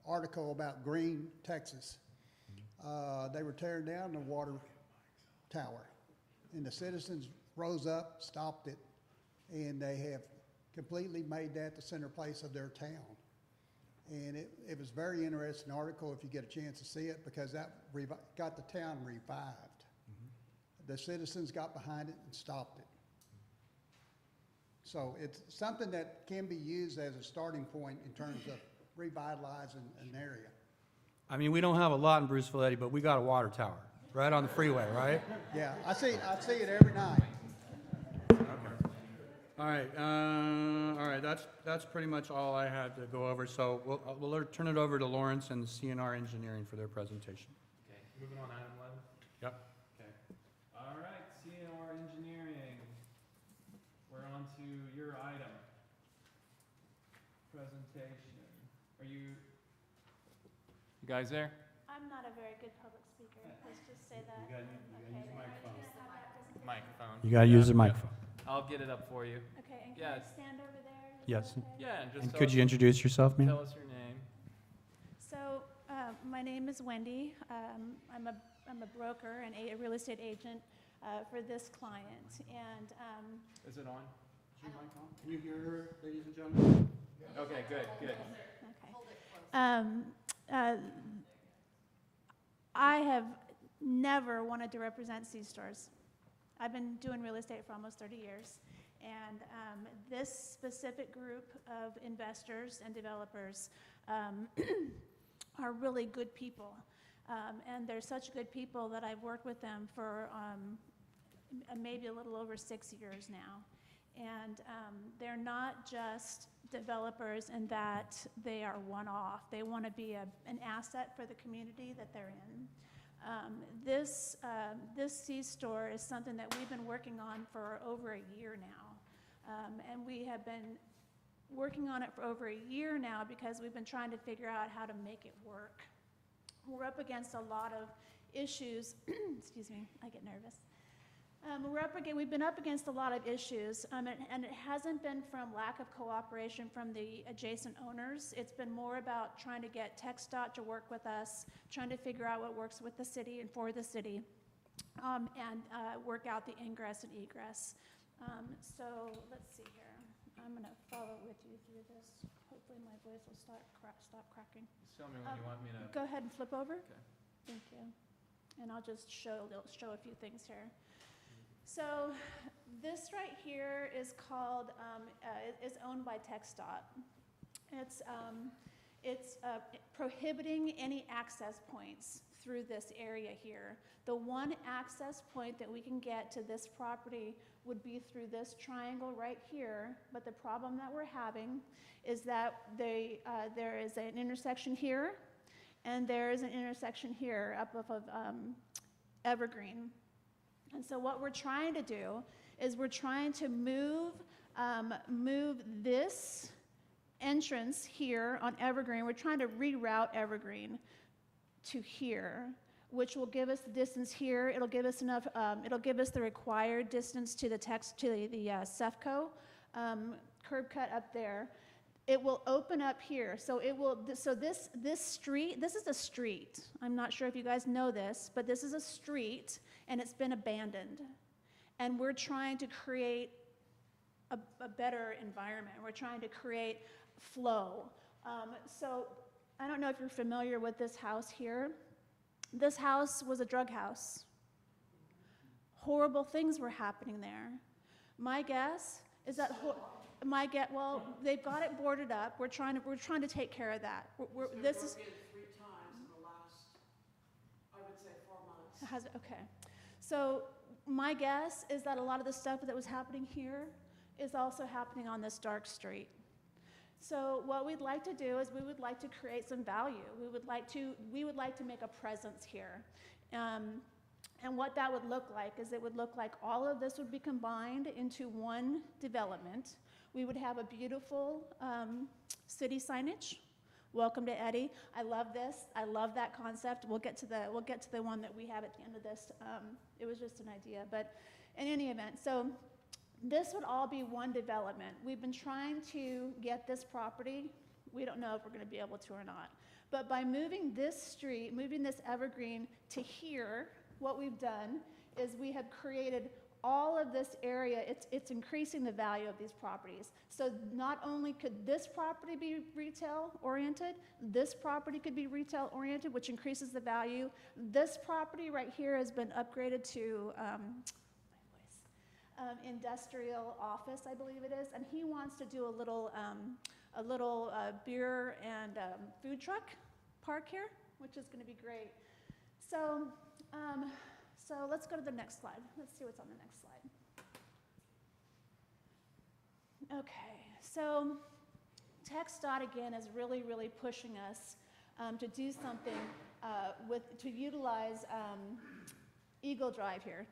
article about Green, Texas. They were tearing down the water tower, and the citizens rose up, stopped it, and they have completely made that the center place of their town. And it was a very interesting article if you get a chance to see it, because that got the town revived. The citizens got behind it and stopped it. So it's something that can be used as a starting point in terms of revitalizing an area. I mean, we don't have a lot in Bruceville-Eddy, but we got a water tower right on the freeway, right? Yeah, I see it every night. All right, that's pretty much all I had to go over. So we'll turn it over to Lawrence and CNR Engineering for their presentation. Okay, moving on, item 11. Yep. Okay. All right, CNR Engineering. We're on to your item. Presentation. Are you guys there? I'm not a very good public speaker, let's just say that. You gotta use the microphone. Microphone. You gotta use the Yeah. microphone. I'll get it up for you. Okay, and Yeah. can I stand over there? Is Yes. that okay? Yeah, and just And tell could us- you introduce yourself, ma'am? Tell us your name. So, my name is Wendy. I'm a broker and a real estate agent for this client, and Is it on? Is your mic on? Can you hear her, ladies and gentlemen? Okay, good. okay. I have never wanted to represent C-stores. I've been doing real estate for almost 30 years, and this specific group of investors and developers are really good people. And they're such good people that I've worked with them for maybe a little over 6 years now. And they're not just developers in that they are one-off. They want to be an asset for the community that they're in. This C-store is something that we've been working on for over a year now. And we have been working on it for over a year now because we've been trying to figure out how to make it work. We're up against a lot of issues. Excuse me, I get nervous. We've been up against a lot of issues, and it hasn't been from lack of cooperation from the adjacent owners. It's been more about trying to get TxDOT to work with us, trying to figure out what works with the city and for the city, and work out the ingress and egress. So let's see here. I'm going to follow with you through this. Hopefully my voice will stop cracking. Just tell me when you want me to. Go ahead and flip over. Okay. Thank you. And I'll just show a few things here. So this right here is called, is owned by TxDOT. It's prohibiting any access points through this area here. The one access point that we can get to this property would be through this triangle right here, but the problem that we're having is that there is an intersection here, and there is an intersection here up off of Evergreen. And so what we're trying to do is we're trying to move this entrance here on Evergreen. We're trying to reroute Evergreen to here, which will give us the distance here. It'll give us enough. It'll give us the required distance to the Cefco curb cut up there. It will open up here. So it will. So this street. This is a street. I'm not sure if you guys know this, but this is a street, and it's been abandoned. And we're trying to create a better environment. We're trying to create flow. So I don't know if you're familiar with this house here. This house was a drug house. Horrible things were happening there. My guess is that well, they've got it boarded up. We're trying to take care of that. This is 3 times in the last, I would say, 4 months. Okay. So my guess is that a lot of the stuff that was happening here is also happening on this dark street. So what we'd like to do is we would like to create some value. We would like to make a presence here. And what that would look like is it would look like all of this would be combined into one development. We would have a beautiful city signage. Welcome to Eddy. I love this. I love that concept. We'll get to the one that we have at the end of this. It was just an idea, but in any event, so this would all be one development. We've been trying to get this property. We don't know if we're going to be able to or not. But by moving this street, moving this Evergreen to here, what we've done is we have created all of this area. It's increasing the value of these properties. So not only could this property be retail oriented, this property could be retail oriented, which increases the value. This property right here has been upgraded to industrial office, I believe it is, and he wants to do a little beer and food truck park here, which is going to be great. So let's go to the next slide. Let's see what's on the next slide. Okay, so TxDOT again is really, really pushing us to do something to utilize Eagle Drive here.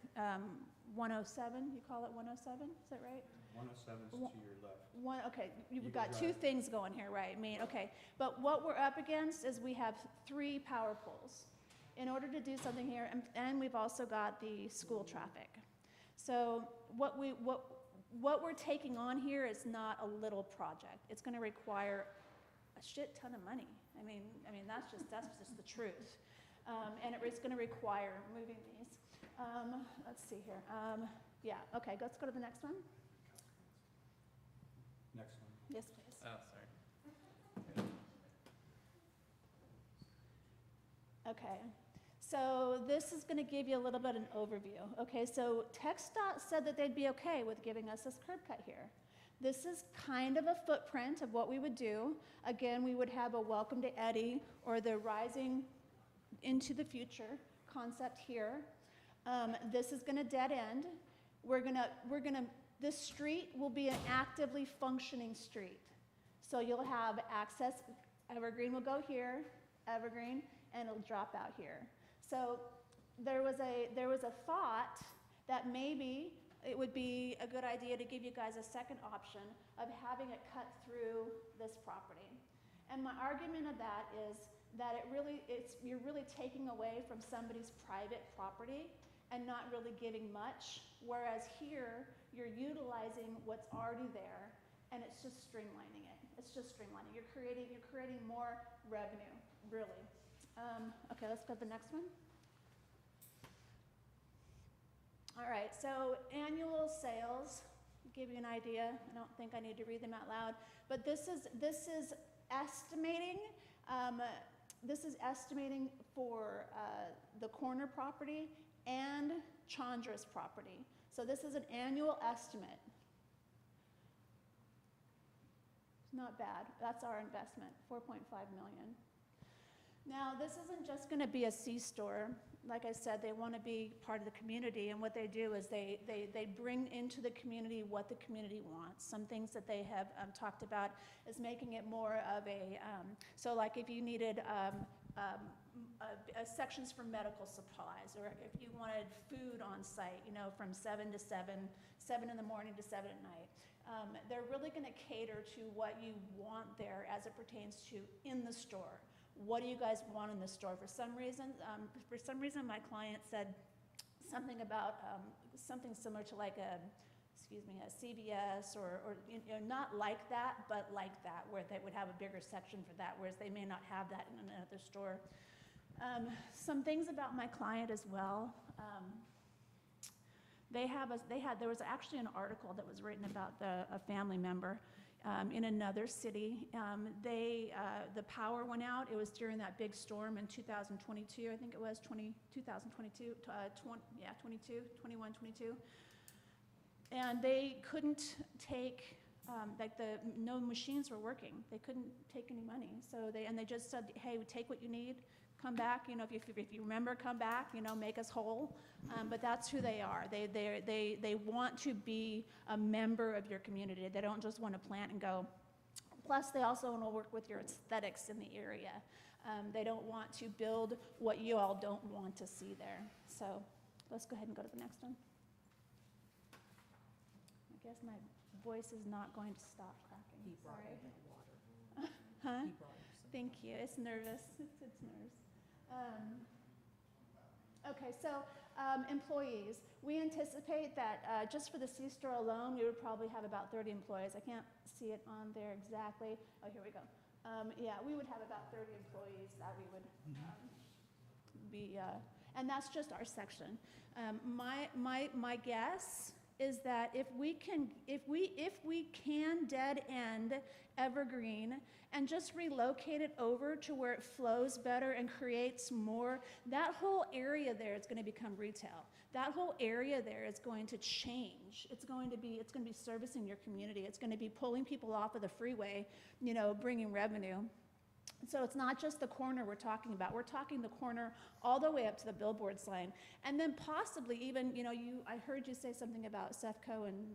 107, you call it 107, is that right? 107's to your left. Okay, you've Eagle got Drive. 2 things going here, right? I mean, okay, but what we're up against is we have 3 power poles in order to do something here, and we've also got the school traffic. So what we're taking on here is not a little project. It's going to require a shit ton of money. I mean that's just the truth, and it's going to require moving these. Let's see here. Yeah, okay, let's go to the next one. Next one. Yes, please. Oh, sorry. Okay, so this is going to give you a little bit of an overview. Okay, so TxDOT said that they'd be okay with giving us this curb cut here. This is kind of a footprint of what we would do. Again, we would have a welcome to Eddy or the rising into the future concept here. This is going to dead end. This street will be an actively functioning street. So you'll have access, Evergreen will go here, Evergreen, and it'll drop out here. So there was a thought that maybe it would be a good idea to give you guys a second option of having it cut through this property. And my argument of that is that you're really taking away from somebody's private property and not really giving much, whereas here, you're utilizing what's already there, and it's just streamlining it. It's just streamlining. You're creating more revenue, really. Okay, let's go to the next one. All right, so annual sales give you an idea. I don't think I need to read them out loud, but this is estimating, for the corner property and Chandra's property. So this is an annual estimate. It's not bad. That's our investment, 4.5 million. Now, this isn't just going to be a C-store. Like I said, they want to be part of the community, and what they do is they bring into the community what the community wants. Some things that they have talked about is making it more of a, so like if you needed sections for medical supplies, or if you wanted food on site, you know, from 7 to 7 in the morning to 7 at night. They're really going to cater to what you want there as it pertains to in the store. What do you guys want in the store? For some reason, my client said something about something similar to like a CVS or you know, not like that, but like that, where they would have a bigger section for that, whereas they may not have that in another store. Some things about my client as well. There was actually an article that was written about a family member in another city. The power went out. It was during that big storm in 2022, I think it was 2022, 21, 22. And they couldn't take, no machines were working. They couldn't take any money. So they just said, hey, take what you need, come back, you know, if you remember, come back, you know, make us whole. But that's who they are. They want to be a member of your community. They don't just want to plant and go. Plus, they also want to work with your aesthetics in the area. They don't want to build what you all don't want to see there. So let's go ahead and go to the next one. I guess my voice is not going to stop cracking. Sorry. Huh? Thank you. It's nervous. It's nerves. Okay, so employees. We anticipate that just for the C-store alone, we would probably have about 30 employees. I can't see it on there exactly. Oh, here we go. Yeah, we would have about 30 employees that we would be, and that's just our section. My guess is that if we can dead end Evergreen and just relocate it over to where it flows better and creates more, that whole area there is going to become retail. That whole area there is going to change. It's going to be servicing your community. It's going to be pulling people off of the freeway, you know, bringing revenue. So it's not just the corner we're talking about. We're talking the corner all the way up to the billboard sign. And then possibly even, you know, I heard you say something about Sefco and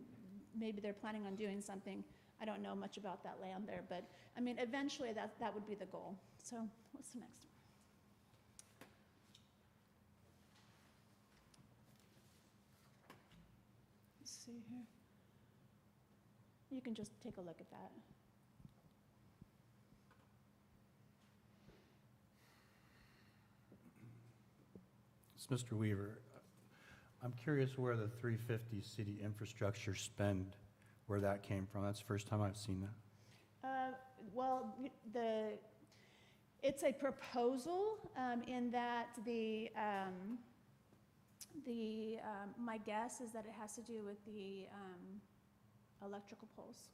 maybe they're planning on doing something. I don't know much about that land there, but I mean, eventually that would be the goal. So what's the next one? Let's see here. You can just take a look at that. It's Mr. Weaver. I'm curious where the 350 city infrastructure spend, where that came from. That's the first time I've seen that. Well, it's a proposal in that my guess is that it has to do with the electrical poles.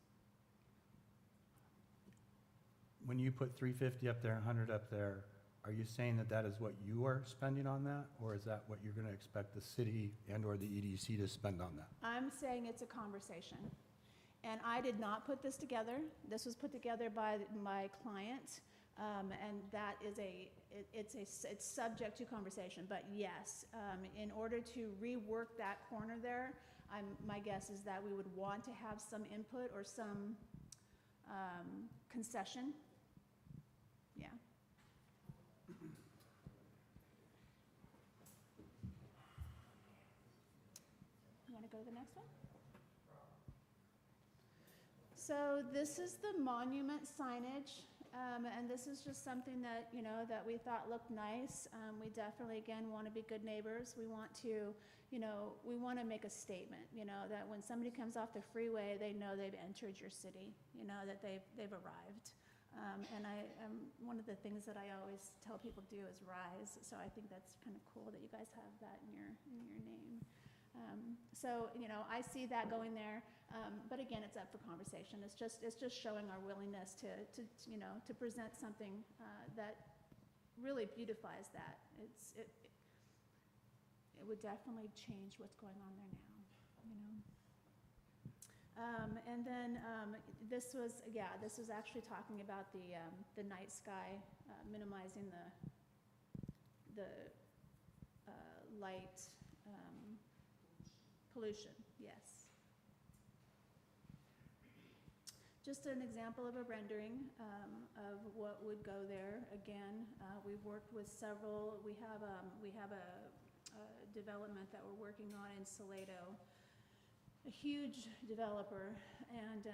When you put 350 up there, 100 up there, are you saying that that is what you are spending on that? Or is that what you're going to expect the city and or the EDC to spend on that? I'm saying it's a conversation. And I did not put this together. This was put together by my client. And that is it's subject to conversation. But yes, in order to rework that corner there, my guess is that we would want to have some input or some concession. Yeah. You want to go to the next one? So this is the monument signage, and this is just something that, you know, that we thought looked nice. We definitely, again, want to be good neighbors. We want to, you know, we want to make a statement, you know, that when somebody comes off the freeway, they know they've entered your city, you know, that they've arrived. And one of the things that I always tell people do is rise. So I think that's kind of cool that you guys have that in your name. So, you know, I see that going there, but again, it's up for conversation. It's just showing our willingness to you know, to present something that really beautifies that. It would definitely change what's going on there now, you know. And then this was actually talking about the night sky, minimizing the light pollution, yes. Just an example of a rendering of what would go there. Again, we've worked with several. We have a development that we're working on in Salado, a huge developer, and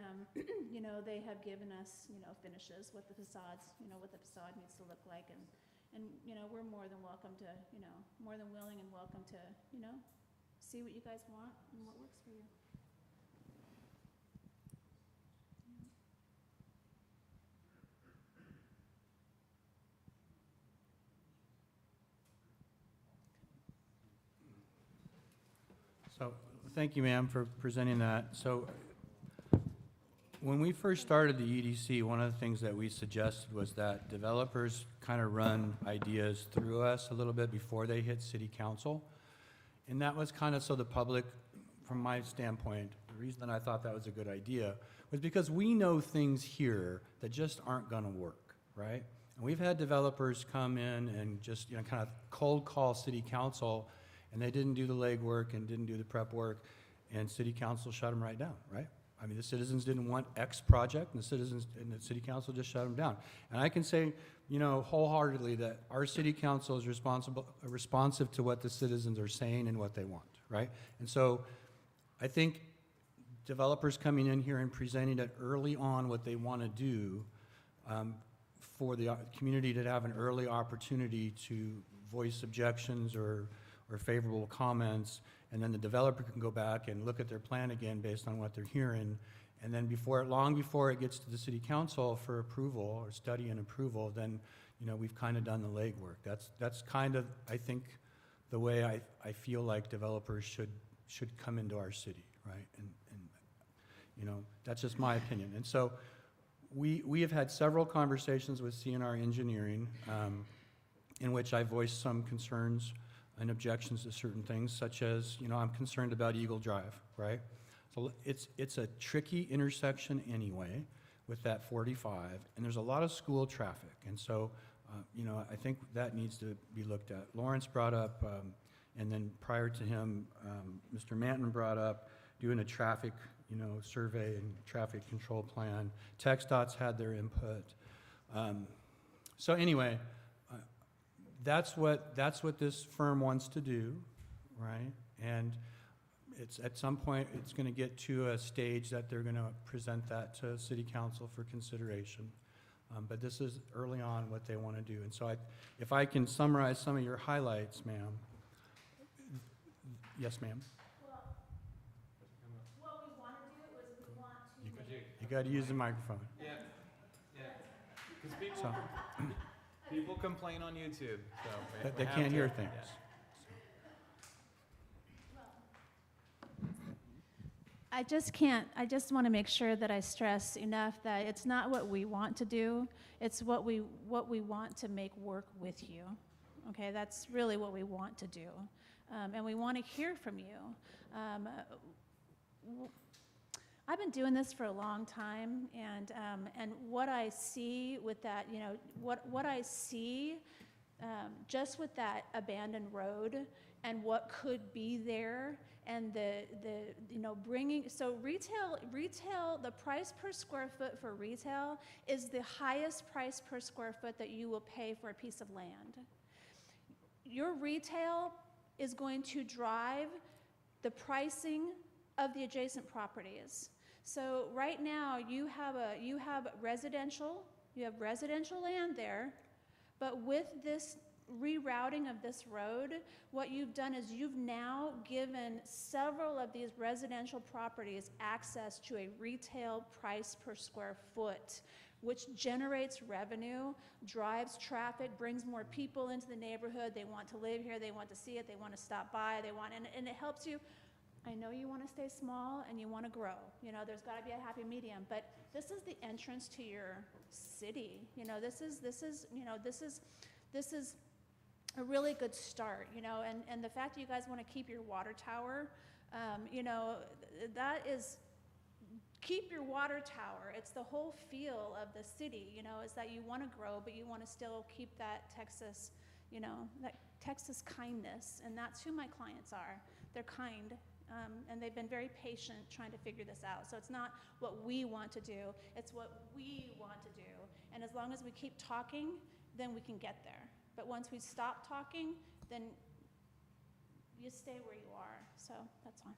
you know, they have given us, you know, finishes, what the facades, you know, what the facade needs to look like, and you know, we're more than welcome to, you know, more than willing and welcome to, you know, see what you guys want and what works for you. So, thank you, ma'am, for presenting that. So, when we first started the EDC, one of the things that we suggested was that developers kind of run ideas through us a little bit before they hit city council. And that was kind of so the public, from my standpoint, the reason that I thought that was a good idea was because we know things here that just aren't going to work, right? And we've had developers come in and just, you know, kind of cold call city council, and they didn't do the legwork and didn't do the prep work, and city council shut them right down, right? I mean, the citizens didn't want X project, and the citizens and the city council just shut them down. And I can say, you know, wholeheartedly that our city council is responsive to what the citizens are saying and what they want, right? And so I think developers coming in here and presenting it early on what they want to do for the community to have an early opportunity to voice objections or favorable comments, and then the developer can go back and look at their plan again based on what they're hearing, and then long before it gets to the city council for approval or study and approval, then, you know, we've kind of done the legwork. That's kind of, I think, the way I feel like developers should come into our city, right? And you know, that's just my opinion. And so we have had several conversations with CNR Engineering in which I voiced some concerns and objections to certain things, such as, you know, I'm concerned about Eagle Drive, right? So it's a tricky intersection anyway with that 45, and there's a lot of school traffic, and so, you know, I think that needs to be looked at. Lawrence brought up, and then prior to him, Mr. Manton brought up doing a traffic, you know, survey and traffic control plan. TxDOT's had their input. So anyway, that's what this firm wants to do, right? And it's at some point it's going to get to a stage that they're going to present that to City Council for consideration. But this is early on what they want to do. And so if I can summarize some of your highlights, ma'am. Yes, ma'am. Well, what we want to do is we want to. You got to use the microphone. Yeah, yeah. Because people complain on YouTube, so They can't hear things. Yeah. I just want to make sure that I stress enough that it's not what we want to do, it's what we want to make work with you. Okay, that's really what we want to do. And we want to hear from you. I've been doing this for a long time, and what I see with that, you know, what I see just with that abandoned road and what could be there, and the you know, bringing, so retail, the price per square foot for retail is the highest price per square foot that you will pay for a piece of land. Your retail is going to drive the pricing of the adjacent properties. So right now you have residential land there, but with this rerouting of this road, what you've done is you've now given several of these residential properties access to a retail price per square foot, which generates revenue, drives traffic, brings more people into the neighborhood. They want to live here, they want to see it, they want to stop by, and it helps you. I know you want to stay small and you want to grow. You know, there's got to be a happy medium, but this is the entrance to your city. You know, this is a really good start, you know, and the fact that you guys want to keep your water tower, you know, that is, keep your water tower. It's the whole feel of the city, you know, is that you want to grow, but you want to still keep that Texas, you know, that Texas kindness, and that's who my clients are. They're kind, and they've been very patient trying to figure this out. So it's not what we want to do, it's what we want to do. And as long as we keep talking, then we can get there. But once we stop talking, then you stay where you are. So that's fine.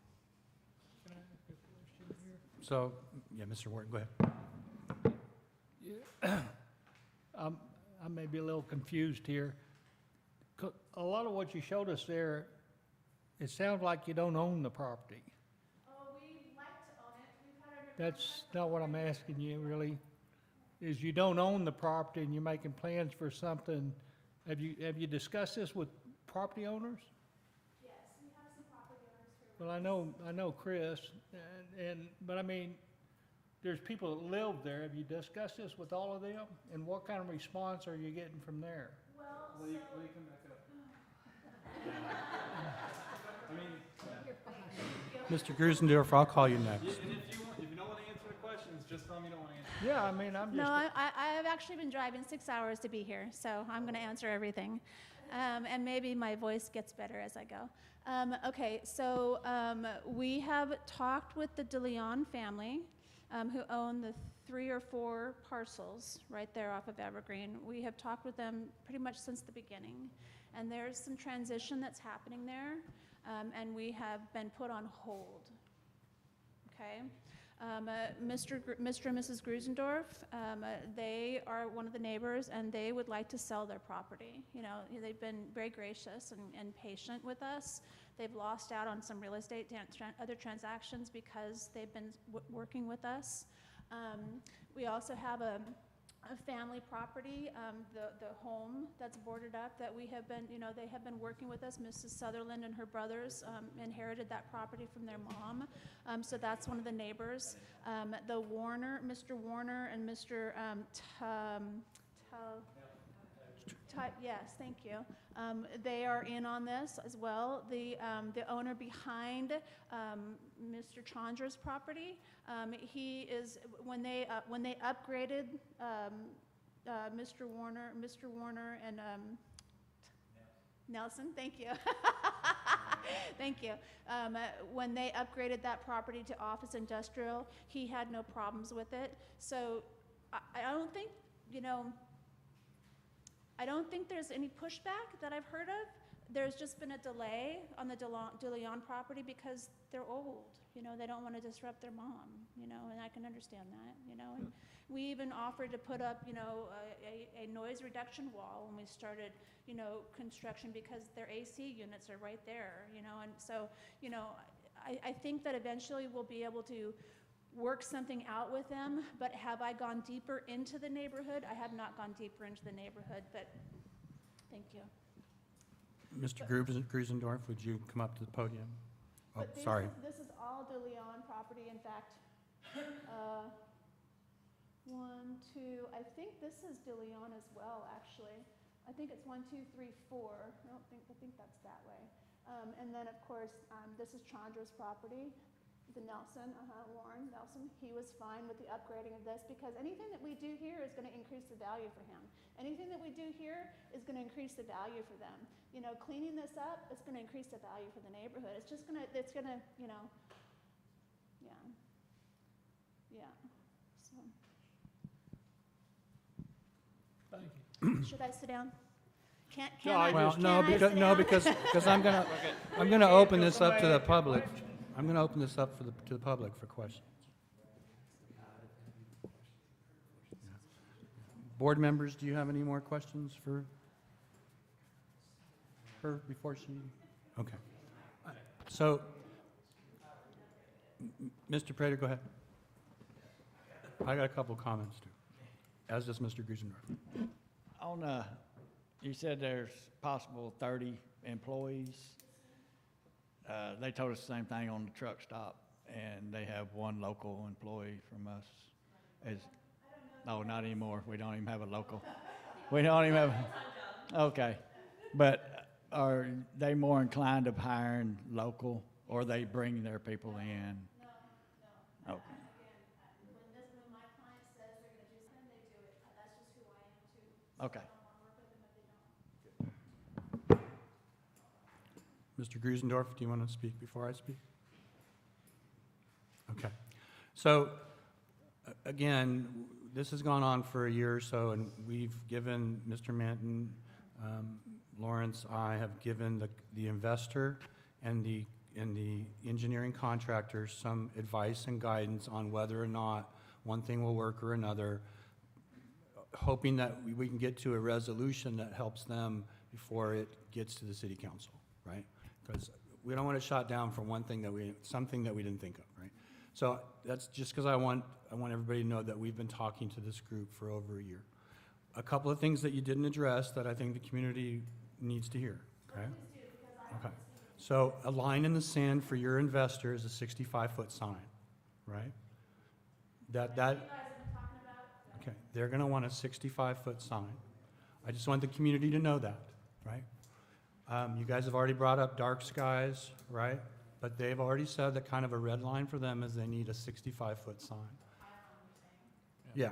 Can I ask a question here? So, yeah, Mr. Ward, go ahead. I may be a little confused here. A lot of what you showed us there, it sounds like you don't own the property. Oh, we like to own it. We've had our That's not what I'm asking you, really. Is you don't own the property and you're making plans for something. Have you discussed this with property owners? Yes, we have some property owners here. Well, I know Chris, but I mean, there's people that live there. Have you discussed this with all of them? And what kind of response are you getting from there? Well, Will you come back up? I mean, Mr. Grusendorf, I'll call you next. and if you don't want to answer the questions, just tell me you don't want to answer. Yeah, I mean, I'm just. no, I've actually been driving 6 hours to be here, so I'm going to answer everything. And maybe my voice gets better as I go. Okay, so we have talked with the DeLeon family, who own the 3 or 4 parcels right there off of Evergreen. We have talked with them pretty much since the beginning. And there's some transition that's happening there, and we have been put on hold, okay? Mr. and Mrs. Grusendorf, they are one of the neighbors, and they would like to sell their property. You know, they've been very gracious and patient with us. They've lost out on some real estate other transactions because they've been working with us. We also have a family property, the home that's boarded up that we have been, you know, they have been working with us. Mrs. Sutherland and her brothers inherited that property from their mom. So that's one of the neighbors. The Warner, Mr. Warner and Mr. Yes, thank you. They are in on this as well. The owner behind Mr. Chandra's property, he is, when they upgraded Mr. Warner and Nelson, thank you. Thank you. When they upgraded that property to office industrial, he had no problems with it. So I don't think, you know, I don't think there's any pushback that I've heard of. There's just been a delay on the DeLeon property because they're old. You know, they don't want to disrupt their mom, you know, and I can understand that, you know. And we even offered to put up, you know, a noise reduction wall when we started, you know, construction because their AC units are right there, you know. And so, you know, I think that eventually we'll be able to work something out with them, but have I gone deeper into the neighborhood? I have not gone deeper into the neighborhood, but thank you. Mr. Grusendorf, would you come up to the podium? Oh, But sorry. This is all DeLeon property. In fact, 1, 2, I think this is DeLeon as well, actually. I think it's 1, 2, 3, 4. I think that's that way. And then, of course, this is Chandra's property. The Nelson, Warren Nelson, he was fine with the upgrading of this because anything that we do here is going to increase the value for him. Anything that we do here is going to increase the value for them. You know, cleaning this up is going to increase the value for the neighborhood. It's just going to, you know, yeah. So. Thank you. Should I sit down? Can No, I? Well, can no, I because, sit no, down? because I'm gonna open this up to the public. I'm going to open this up to the public for questions. Board members, do you have any more questions for her before she? Okay. So, Mr. Prater, go ahead. I got a couple comments too, as does Mr. Grusendorf. You said there's possible 30 employees. They told us the same thing on the truck stop, and they have one local employee from us. No, not anymore. We don't even have a local. We don't even have, okay. But are they more inclined of hiring local, or they bring their people in? No. Okay. When my client says they're gonna do something, they do it. That's just who I am too. Okay. Mr. Grusendorf, do you want to speak before I speak? Okay. So, again, this has gone on for a year or so, and we've given Mr. Manton, Lawrence, I have given the investor and the engineering contractor some advice and guidance on whether or not one thing will work or another, hoping that we can get to a resolution that helps them before it gets to the city council, right? Because we don't want to shut down for something that we didn't think of, right? So that's just because I want everybody to know that we've been talking to this group for over a year. A couple of things that you didn't address that I think the community needs to hear, okay? Okay. So a line in the sand for your investor is a 65-foot sign, right? Okay, they're going to want a 65-foot sign. I just want the community to know that, right? You guys have already brought up dark skies, right? But they've already said that kind of a red line for them is they need a 65-foot sign. Yeah.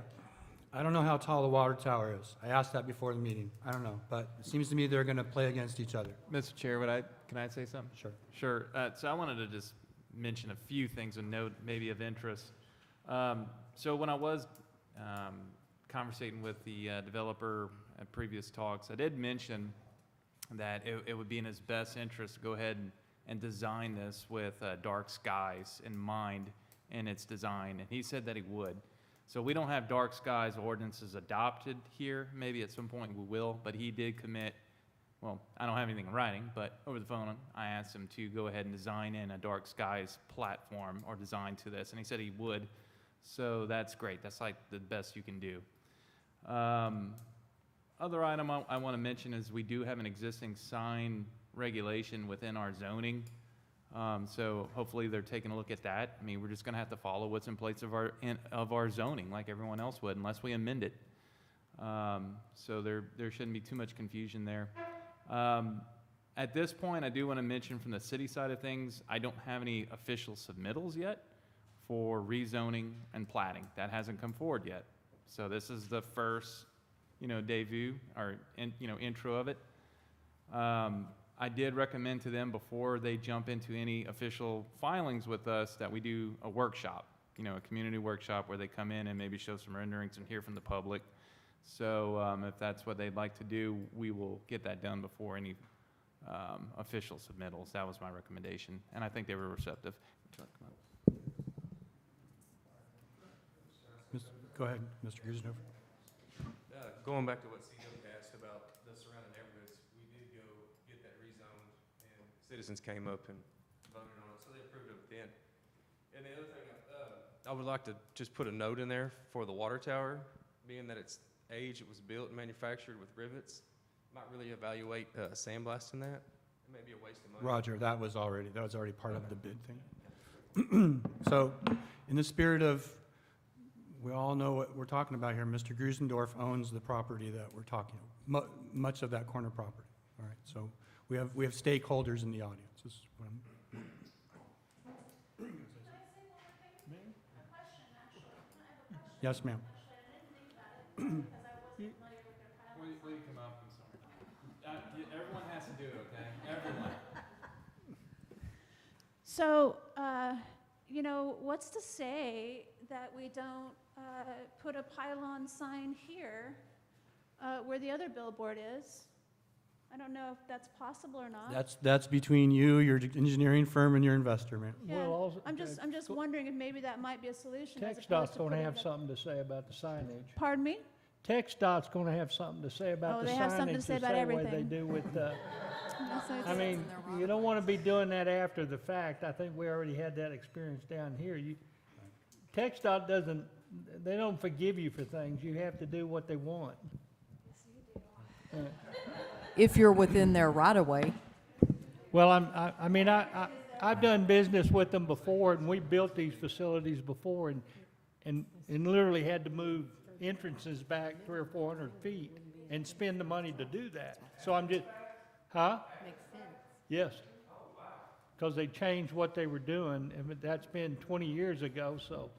I don't know how tall the water tower is. I asked that before the meeting. I don't know, but it seems to me they're going to play against each other. Mr. Chair, can I say something? Sure. Sure. So I wanted to just mention a few things and note maybe of interest. So when I was conversating with the developer at previous talks, I did mention that it would be in his best interest to go ahead and design this with dark skies in mind in its design, and he said that he would. So we don't have dark skies ordinances adopted here. Maybe at some point we will, but he did commit, well, I don't have anything in writing, but over the phone I asked him to go ahead and design in a dark skies platform or design to this, and he said he would. So that's great. That's like the best you can do. Other item I want to mention is we do have an existing sign regulation within our zoning. So hopefully they're taking a look at that. I mean, we're just going to have to follow what's in place of our zoning like everyone else would unless we amend it. So there shouldn't be too much confusion there. At this point, I do want to mention from the city side of things, I don't have any official submittals yet for rezoning and platting. That hasn't come forward yet. So this is the first, debut or intro of it. I did recommend to them before they jump into any official filings with us that we do a workshop, a community workshop where they come in and maybe show some renderings and hear from the public. So if that's what they'd like to do, we will get that done before any official submittals. That was my recommendation, and I think they were receptive. Go ahead, Mr. Grusendorf. Going back to what CEO asked about the surrounding neighborhoods, we did go get that rezoned, and citizens came up and voted on it, so they approved it then. And the other thing, I would like to just put a note in there for the water tower, being that its age, it was built and manufactured with rivets. Might really evaluate sandblasting that. It may be a waste of money. Roger, that was already part of the bid thing. So, in the spirit of, we all know what we're talking about here. Mr. Grusendorf owns the property that we're talking about, much of that corner property. All right, so we have stakeholders in the audience. This is what I'm. Yes, ma'am. Will you come up? I'm sorry. Everyone has to do it, okay? Everyone. So, what's to say that we don't put a pylon sign here where the other billboard is? I don't know if that's possible or not. That's between you, your engineering firm, and your investor, ma'am. Yeah, Well, also- I'm just wondering if maybe that might be a solution. as opposed TxDOT's to gonna putting have the- something to say about the signage. Pardon me? TxDOT's gonna have something to say about Oh, the they have something to signage say the about same way they everything. do with the, So I it's- mean, you don't wanna be doing that after the fact. I think we already had that experience down here. TxDOT they don't forgive you for things. You have to do what they want. If you're within their right of way. Well, I I've done business with them before, and we built these facilities before, and literally had to move entrances back 300 or 400 feet and spend the money to do that. So I'm just, huh? Makes sense. Yes. Because they changed what they were doing, and that's been 20 years ago, so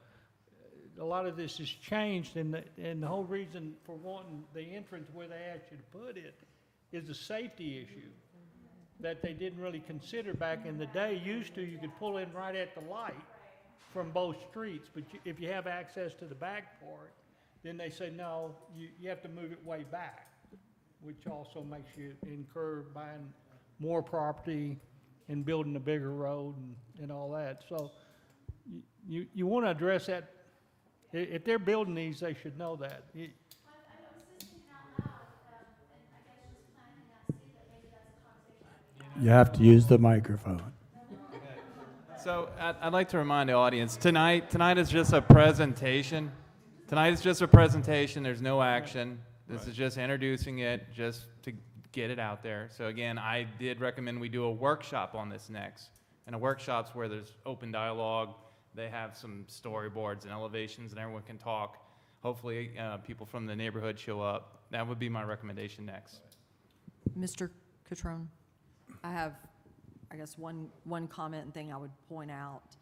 a lot of this has changed, and the whole reason for wanting the entrance where they asked you to put it is a safety issue that they didn't really consider back in the day. Used to, you could pull in right at the light from both streets, but if you have access to the back part, then they say, no, you have to move it way back, which also makes you incur buying more property and building a bigger road and all that. So you want to address that. If they're building these, they should know that. I was just thinking out loud, and I guess just planting that seed that maybe that's a conversation. You have to use the microphone. So I'd like to remind the audience, tonight is just a presentation. Tonight is just a presentation, there's no action. This is just introducing it, just to get it out there. So again, I did recommend we do a workshop on this next. And a workshop's where there's open dialogue, they have some storyboards and elevations and everyone can talk. Hopefully, people from the neighborhood show up. That would be my recommendation next. Mr. Catrone, I have, I guess, one comment and thing I would point out.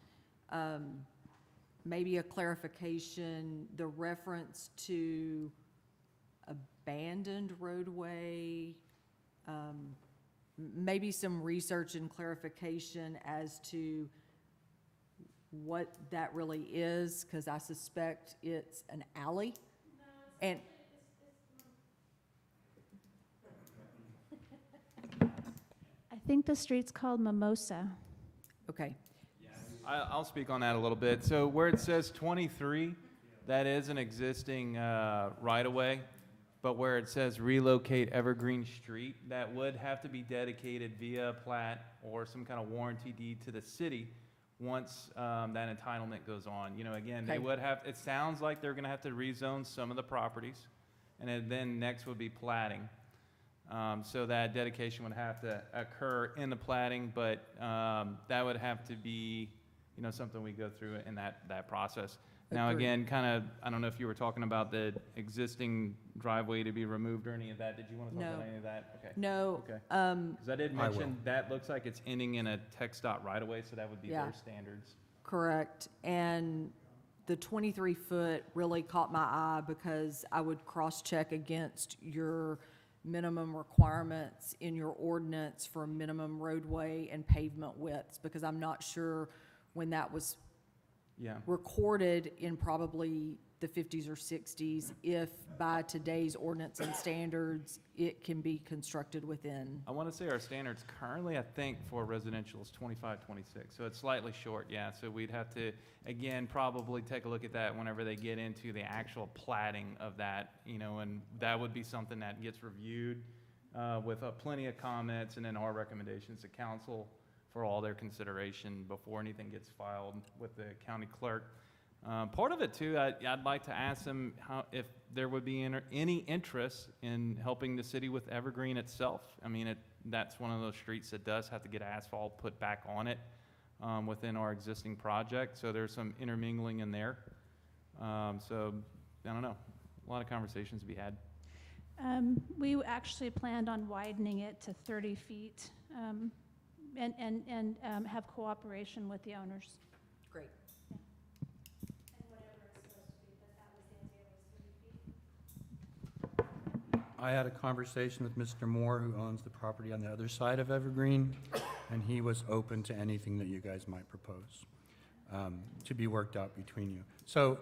Maybe a clarification, the reference to abandoned roadway, maybe some research and clarification as to what that really is, because I suspect it's an alley. And I think the street's called Mimosa. okay, I'll speak on that a little bit. So where it says 23, that is an existing right-of-way, but where it says relocate Evergreen Street, that would have to be dedicated via plat or some kind of warranty deed to the city once that entitlement goes on. You know, again, they Okay. would have, it sounds like they're gonna have to rezone some of the properties, and then next would be platting. So that dedication would have to occur in the platting, but that would have to be, you know, something we go through in that process. Now, Agreed. again, kind of, I don't know if you were talking about the existing driveway to be removed or any of that. Did you want to talk No. about any of that? Okay. no, Okay. Because I did I will. mention that looks like it's ending in a text dot right away, so that would be Yeah. their standards. correct. And the 23-foot really caught my eye because I would cross-check against your minimum requirements in your ordinance for minimum roadway and pavement widths, because I'm not sure when that was Yeah. recorded in probably the 50s or 60s, if by today's ordinance and standards, it can be constructed within. I want to say our standards currently, I think, for residential is 25, 26, so it's slightly short, yeah. So we'd have to, again, probably take a look at that whenever they get into the actual platting of that, you know, and that would be something that gets reviewed with plenty of comments and then our recommendations to council for all their consideration before anything gets filed with the county clerk. Part of it too, I'd like to ask them if there would be any interest in helping the city with Evergreen itself. I mean, that's one of those streets that does have to get asphalt put back on it within our existing project. So there's some intermingling in there. So I don't know, a lot of conversations to be had. We actually planned on widening it to 30 feet and have cooperation with the owners. Great. I had a conversation with Mr. Moore, who owns the property on the other side of Evergreen, and he was open to anything that you guys might propose to be worked out between you. So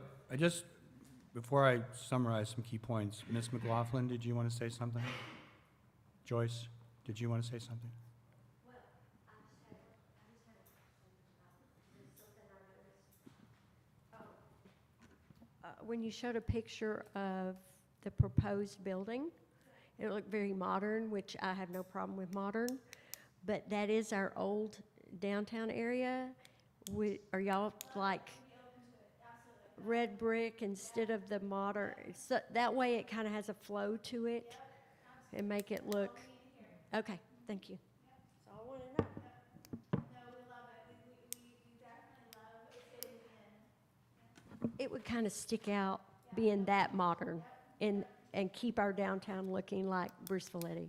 before I summarize some key points, Ms. McLaughlin, did you want to say something? Joyce, did you want to say something? When you showed a picture of the proposed building, it looked very modern, which I have no problem with modern, but that is our old downtown area. Are y'all like red brick instead of the modern? So that way it kind of has a flow to it and make it look, okay, thank you. That's all I want to know. No, we love it. it would kind of stick out being that modern and keep our downtown looking like Bruceville-Eddy.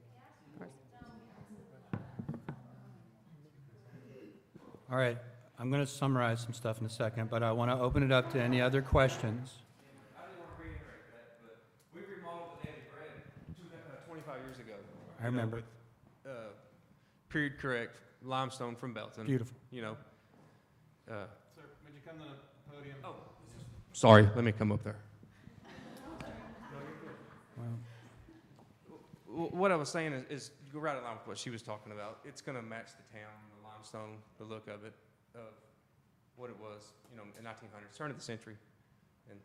All right, I'm going to summarize some stuff in a second, but I want to open it up to any other questions. I didn't want to reiterate that, but we remodeled the Daily Bread 25 years ago. I remember. With, period correct limestone from Belton. Beautiful. You know. Sir, would you come to the podium? Oh, sorry. Let me come up there. What I was saying is go right along with what she was talking about. It's going to match the town, the limestone, the look of it, of what it was, you know, in 1900s, turn of the century. And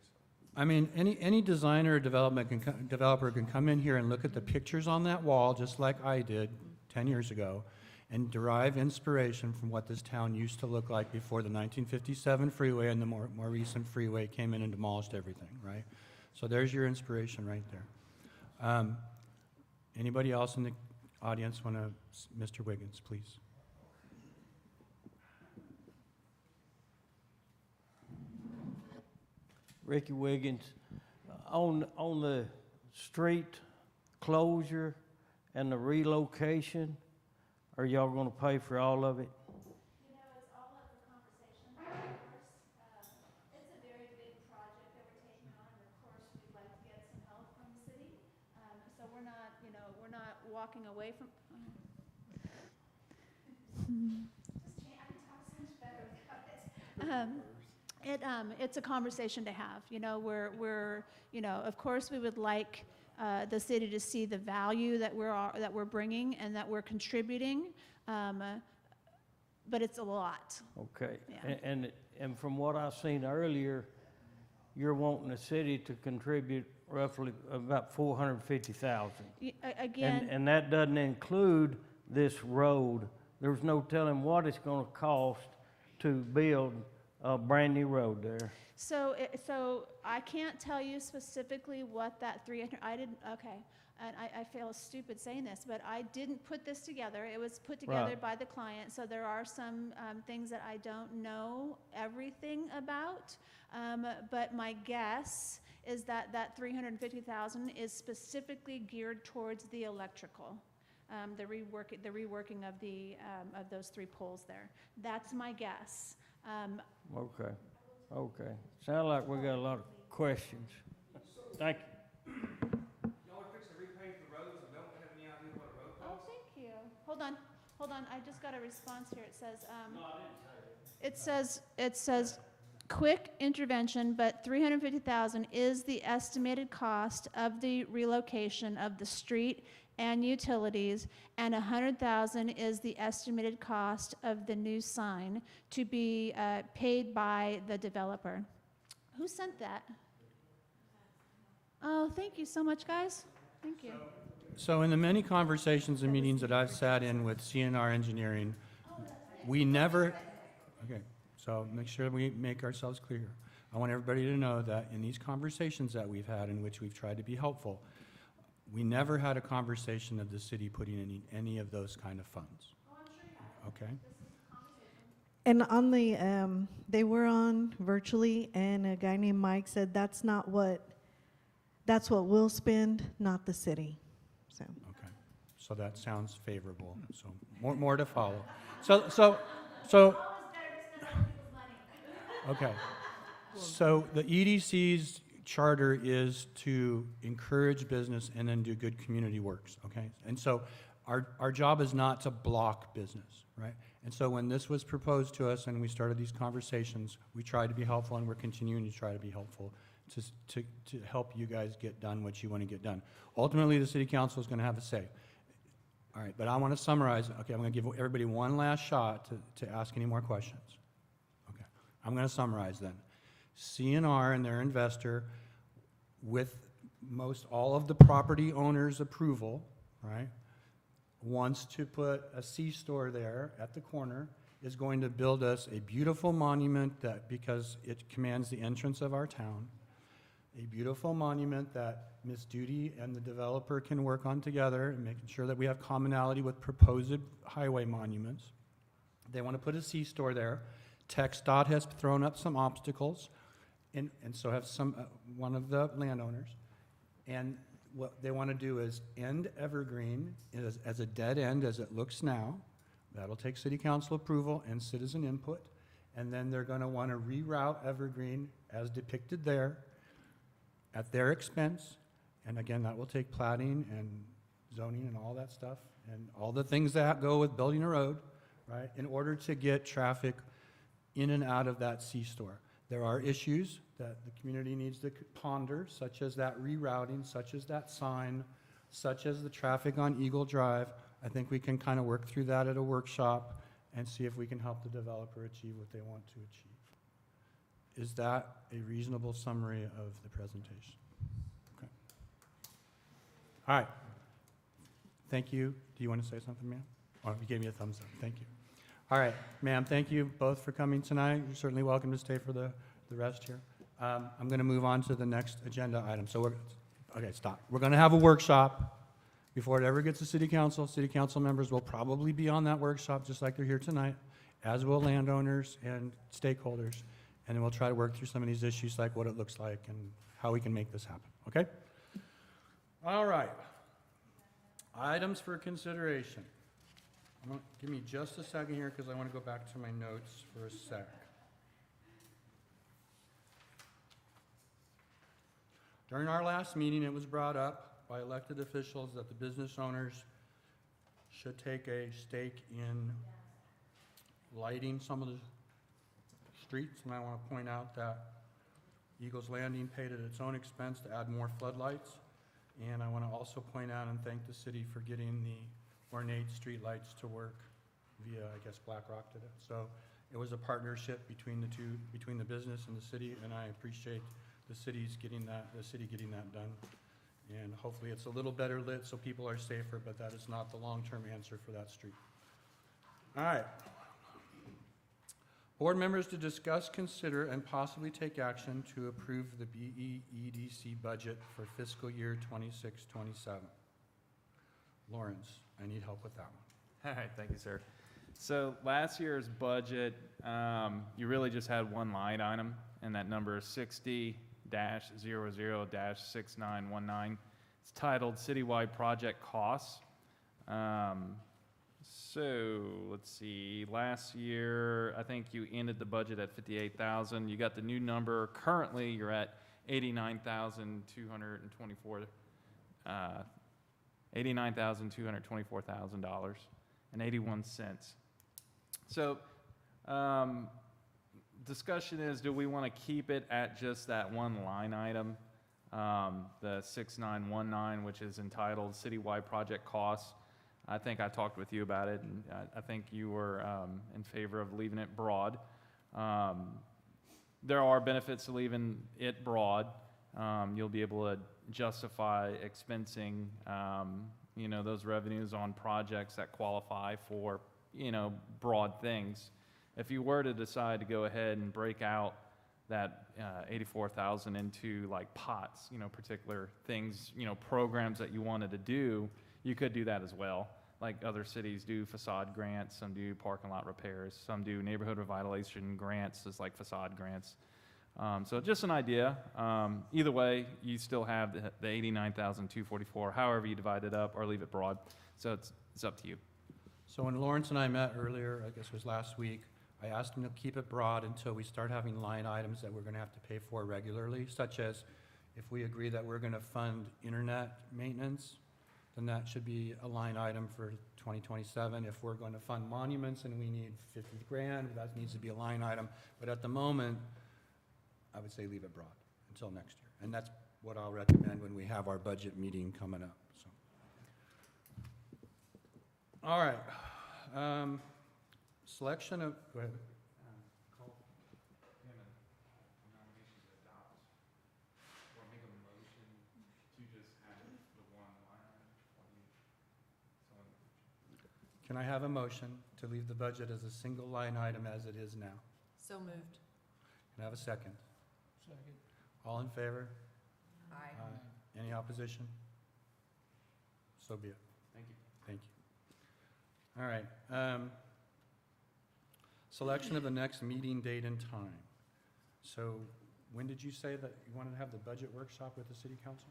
I mean, any designer or developer can come in here and look at the pictures on that wall, just like I did 10 years ago, and derive inspiration from what this town used to look like before the 1957 freeway and the more recent freeway came in and demolished everything, right? So there's your inspiration right there. Anybody else in the audience want to, Mr. Wiggins, please? Ricky Wiggins, on the street closure and the relocation, are y'all gonna pay for all of it? You know, it's all up for conversation, of course. It's a very big project that we're taking on, and of course, we'd like to get some help from the city. So we're not, you know, we're not walking away from. I can talk so much better without it. It's a conversation to have. You know, we're, you know, of course, we would like the city to see the value that we're bringing and that we're contributing, but it's a lot. Okay, Yeah. and from what I've seen earlier, you're wanting the city to contribute roughly about $450,000. Again. And that doesn't include this road. There's no telling what it's gonna cost to build a brand-new road there. So I can't tell you specifically what that 300, I didn't, okay, and I feel stupid saying this, but I didn't put this together. It was put together Right. by the client, so there are some things that I don't know everything about, but my guess is that that 350,000 is specifically geared towards the electrical, the reworking of those 3 poles there. That's my guess. Okay. Sound like we got a lot of questions. Thank you. y'all are fixing to repave the roads and don't have any idea what a road Oh, costs? thank you. Hold on, I just got a response here. It says, quick intervention, but 350,000 is the estimated cost of the relocation of the street and utilities, and 100,000 is the estimated cost of the new sign to be paid by the developer. Who sent that? Oh, thank you so much, guys. Thank you. So in the many conversations and meetings that I've sat in with CNR Engineering, we never, okay, so make sure we make ourselves clear. I want everybody to know that in these conversations that we've had in which we've tried to be helpful, we never had a conversation of the city putting any of those kind of funds. Okay? And on the, they were on virtually, and a guy named Mike said that's what we'll spend, not the city, so. Okay, so that sounds favorable, so more to follow. So, okay, so the EDC's charter is to encourage business and then do good community works, okay? And so our job is not to block business, right? And so when this was proposed to us and we started these conversations, we tried to be helpful, and we're continuing to try to be helpful to help you guys get done what you want to get done. Ultimately, the city council is going to have a say. All right, but I want to summarize. Okay, I'm going to give everybody one last shot to ask any more questions. Okay, I'm going to summarize then. CNR and their investor, with most all of the property owners' approval, right, wants to put a C-store there at the corner, is going to build us a beautiful monument that, because it commands the entrance of our town, a beautiful monument that Ms. Duty and the developer can work on together and making sure that we have commonality with proposed highway monuments. They want to put a C-store there. TxDOT has thrown up some obstacles. and so have some, one of the landowners. And what they want to do is end Evergreen as a dead end as it looks now. That'll take city council approval and citizen input. And then they're going to want to reroute Evergreen as depicted there at their expense. And again, that will take plating and zoning and all that stuff and all the things that go with building a road, right, in order to get traffic in and out of that C-store. There are issues that the community needs to ponder, such as that rerouting, such as that sign, such as the traffic on Eagle Drive. I think we can kind of work through that at a workshop and see if we can help the developer achieve what they want to achieve. Is that a reasonable summary of the presentation? Okay. All right. Thank you. Do you want to say something, ma'am? Oh, you gave me a thumbs up. Thank you. All right, ma'am, thank you both for coming tonight. You're certainly welcome to stay for the rest here. I'm going to move on to the next agenda item. So okay, stop. We're going to have a workshop before it ever gets to city council. City council members will probably be on that workshop just like they're here tonight, as will landowners and stakeholders. And then we'll try to work through some of these issues like what it looks like and how we can make this happen, okay? All right. Items for consideration. Give me just a second here because I want to go back to my notes for a sec. During our last meeting, it was brought up by elected officials that the business owners should take a stake in lighting some of the streets, and I want to point out that Eagles Landing paid at its own expense to add more floodlights, and I want to also point out and thank the city for getting the ornate street lights to work via, I guess, BlackRock did it. So it was a partnership between the two, between the business and the city, and I appreciate the city getting that done. And hopefully it's a little better lit so people are safer, but that is not the long-term answer for that street. All right. Board members to discuss, consider, and possibly take action to approve the BEEDC budget for fiscal year 26-27. Lawrence, I need help with that one. All right, thank you, sir. So last year's budget, you really just had one line item, and that number is 60-00-6919. It's titled Citywide Project Costs. So let's see, last year, I think you ended the budget at 58,000. You got the new number. Currently, you're at $89,224,000 and 81 cents. So discussion is, do we want to keep it at just that one line item, the 6919, which is entitled Citywide Project Costs? I think I talked with you about it, and I think you were in favor of leaving it broad. There are benefits to leaving it broad. You'll be able to justify expensing, those revenues on projects that qualify for, broad things. If you were to decide to go ahead and break out that 84,000 into like pots, particular things, programs that you wanted to do, you could do that as well. Like other cities do facade grants, some do parking lot repairs, some do neighborhood revitalization grants as like facade grants. So just an idea. Either way, you still have the 89,244, however you divide it up or leave it broad. So it's up to you. So when Lawrence and I met earlier, I guess it was last week, I asked him to keep it broad until we start having line items that we're going to have to pay for regularly, such as if we agree that we're going to fund internet maintenance, then that should be a line item for 2027. If we're going to fund monuments and we need 50 grand, that needs to be a line item. But at the moment, I would say leave it broad until next year. And that's what I'll recommend when we have our budget meeting coming up. So, all right. Selection of, go ahead. Call him a nomination to adopt, or make a motion to just have the one line. Can I have a motion to leave the budget as a single line item as it is now? So moved. Can I have a second? Second. All in favor? Aye. Any opposition? So be it. Thank you. Thank you. All right. Selection of the next meeting date and time. So when did you say that you wanted to have the budget workshop with the city council?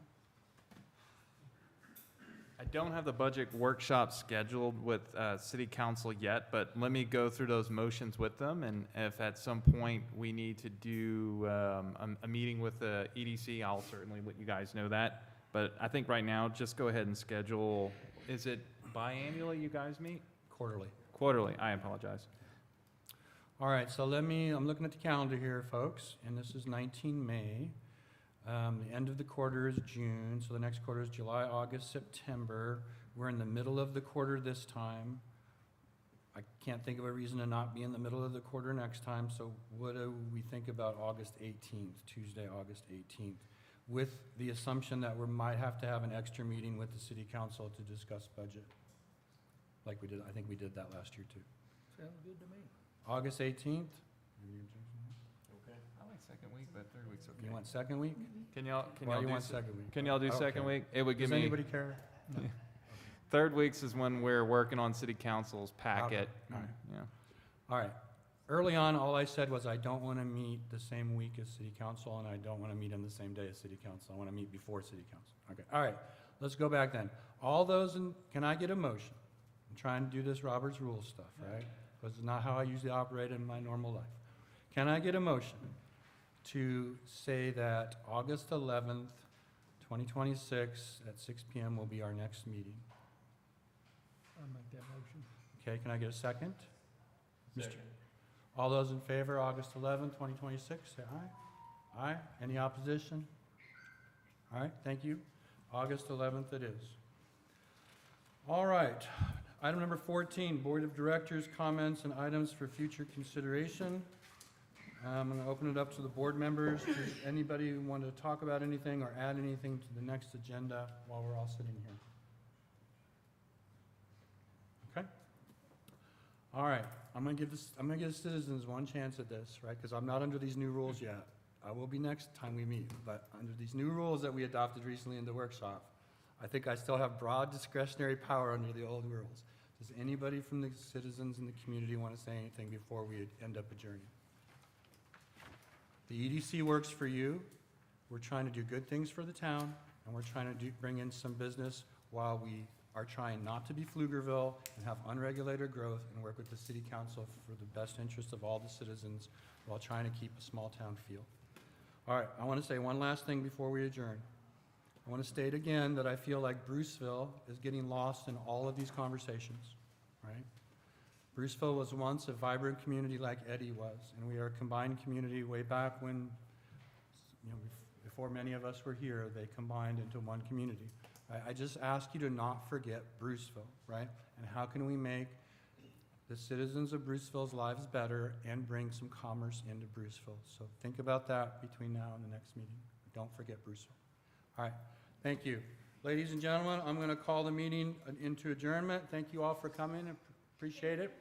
I don't have the budget workshop scheduled with city council yet, but let me go through those motions with them, and if at some point we need to do a meeting with the EDC, I'll certainly let you guys know that. But I think right now, just go ahead and schedule, is it biannually you guys meet? Quarterly. Quarterly, I apologize. All right, so I'm looking at the calendar here, folks, and this is 19 May. The end of the quarter is June, so the next quarter is July, August, September. We're in the middle of the quarter this time. I can't think of a reason to not be in the middle of the quarter next time, so what do we think about August 18th, Tuesday, August 18th? With the assumption that we might have to have an extra meeting with the city council to discuss budget. Like we did, I think we did that last year too. Sounds good to me. August 18th? Okay. I like second week, but third week's okay. You want second week? Can y'all Why do you do want se- second week? Can y'all do I don't second care. week? It would give Does me, anybody care? No. third weeks is when we're working on city council's packet. all right. Yeah. All right. Early on, all I said was I don't want to meet the same week as city council, and I don't want to meet on the same day as city council. I want to meet before city council. Okay. All right. Let's go back then. All those can I get a motion? I'm trying to do this Robert's Rules stuff, right? Because it's not how I usually operate in my normal life. Can I get a motion to say that August 11th, 2026 at 6 p.m. will be our next meeting? I'll make that motion. Okay, can I get a second? All those in favor, August 11th, 2026, say aye. Aye. Any opposition? All right, thank you. August 11th it is. All right. Item number 14, Board of Directors comments and items for future consideration. I'm going to open it up to the board members. Does anybody want to talk about anything or add anything to the next agenda while we're all sitting here? Okay. All right. I'm going to give citizens one chance at this, right? Because I'm not under these new rules yet. I will be next time we meet, but under these new rules that we adopted recently in the workshop, I think I still have broad discretionary power under the old rules. Does anybody from the citizens in the community want to say anything before we end up adjourning? The EDC works for you. We're trying to do good things for the town, and we're trying to bring in some business while we are trying not to be Pflugerville and have unregulated growth and work with the city council for the best interest of all the citizens while trying to keep a small town feel. All right, I want to say one last thing before we adjourn. I want to state again that I feel like Bruceville is getting lost in all of these conversations, right? Bruceville was once a vibrant community like Eddy was, and we are a combined community way back when, before many of us were here, they combined into one community. I just ask you to not forget Bruceville, right? And how can we make the citizens of Bruceville's lives better and bring some commerce into Bruceville? So think about that between now and the next meeting. Don't forget Bruceville. All right, thank you. Ladies and gentlemen, I'm going to call the meeting into adjournment. Thank you all for coming. Appreciate it.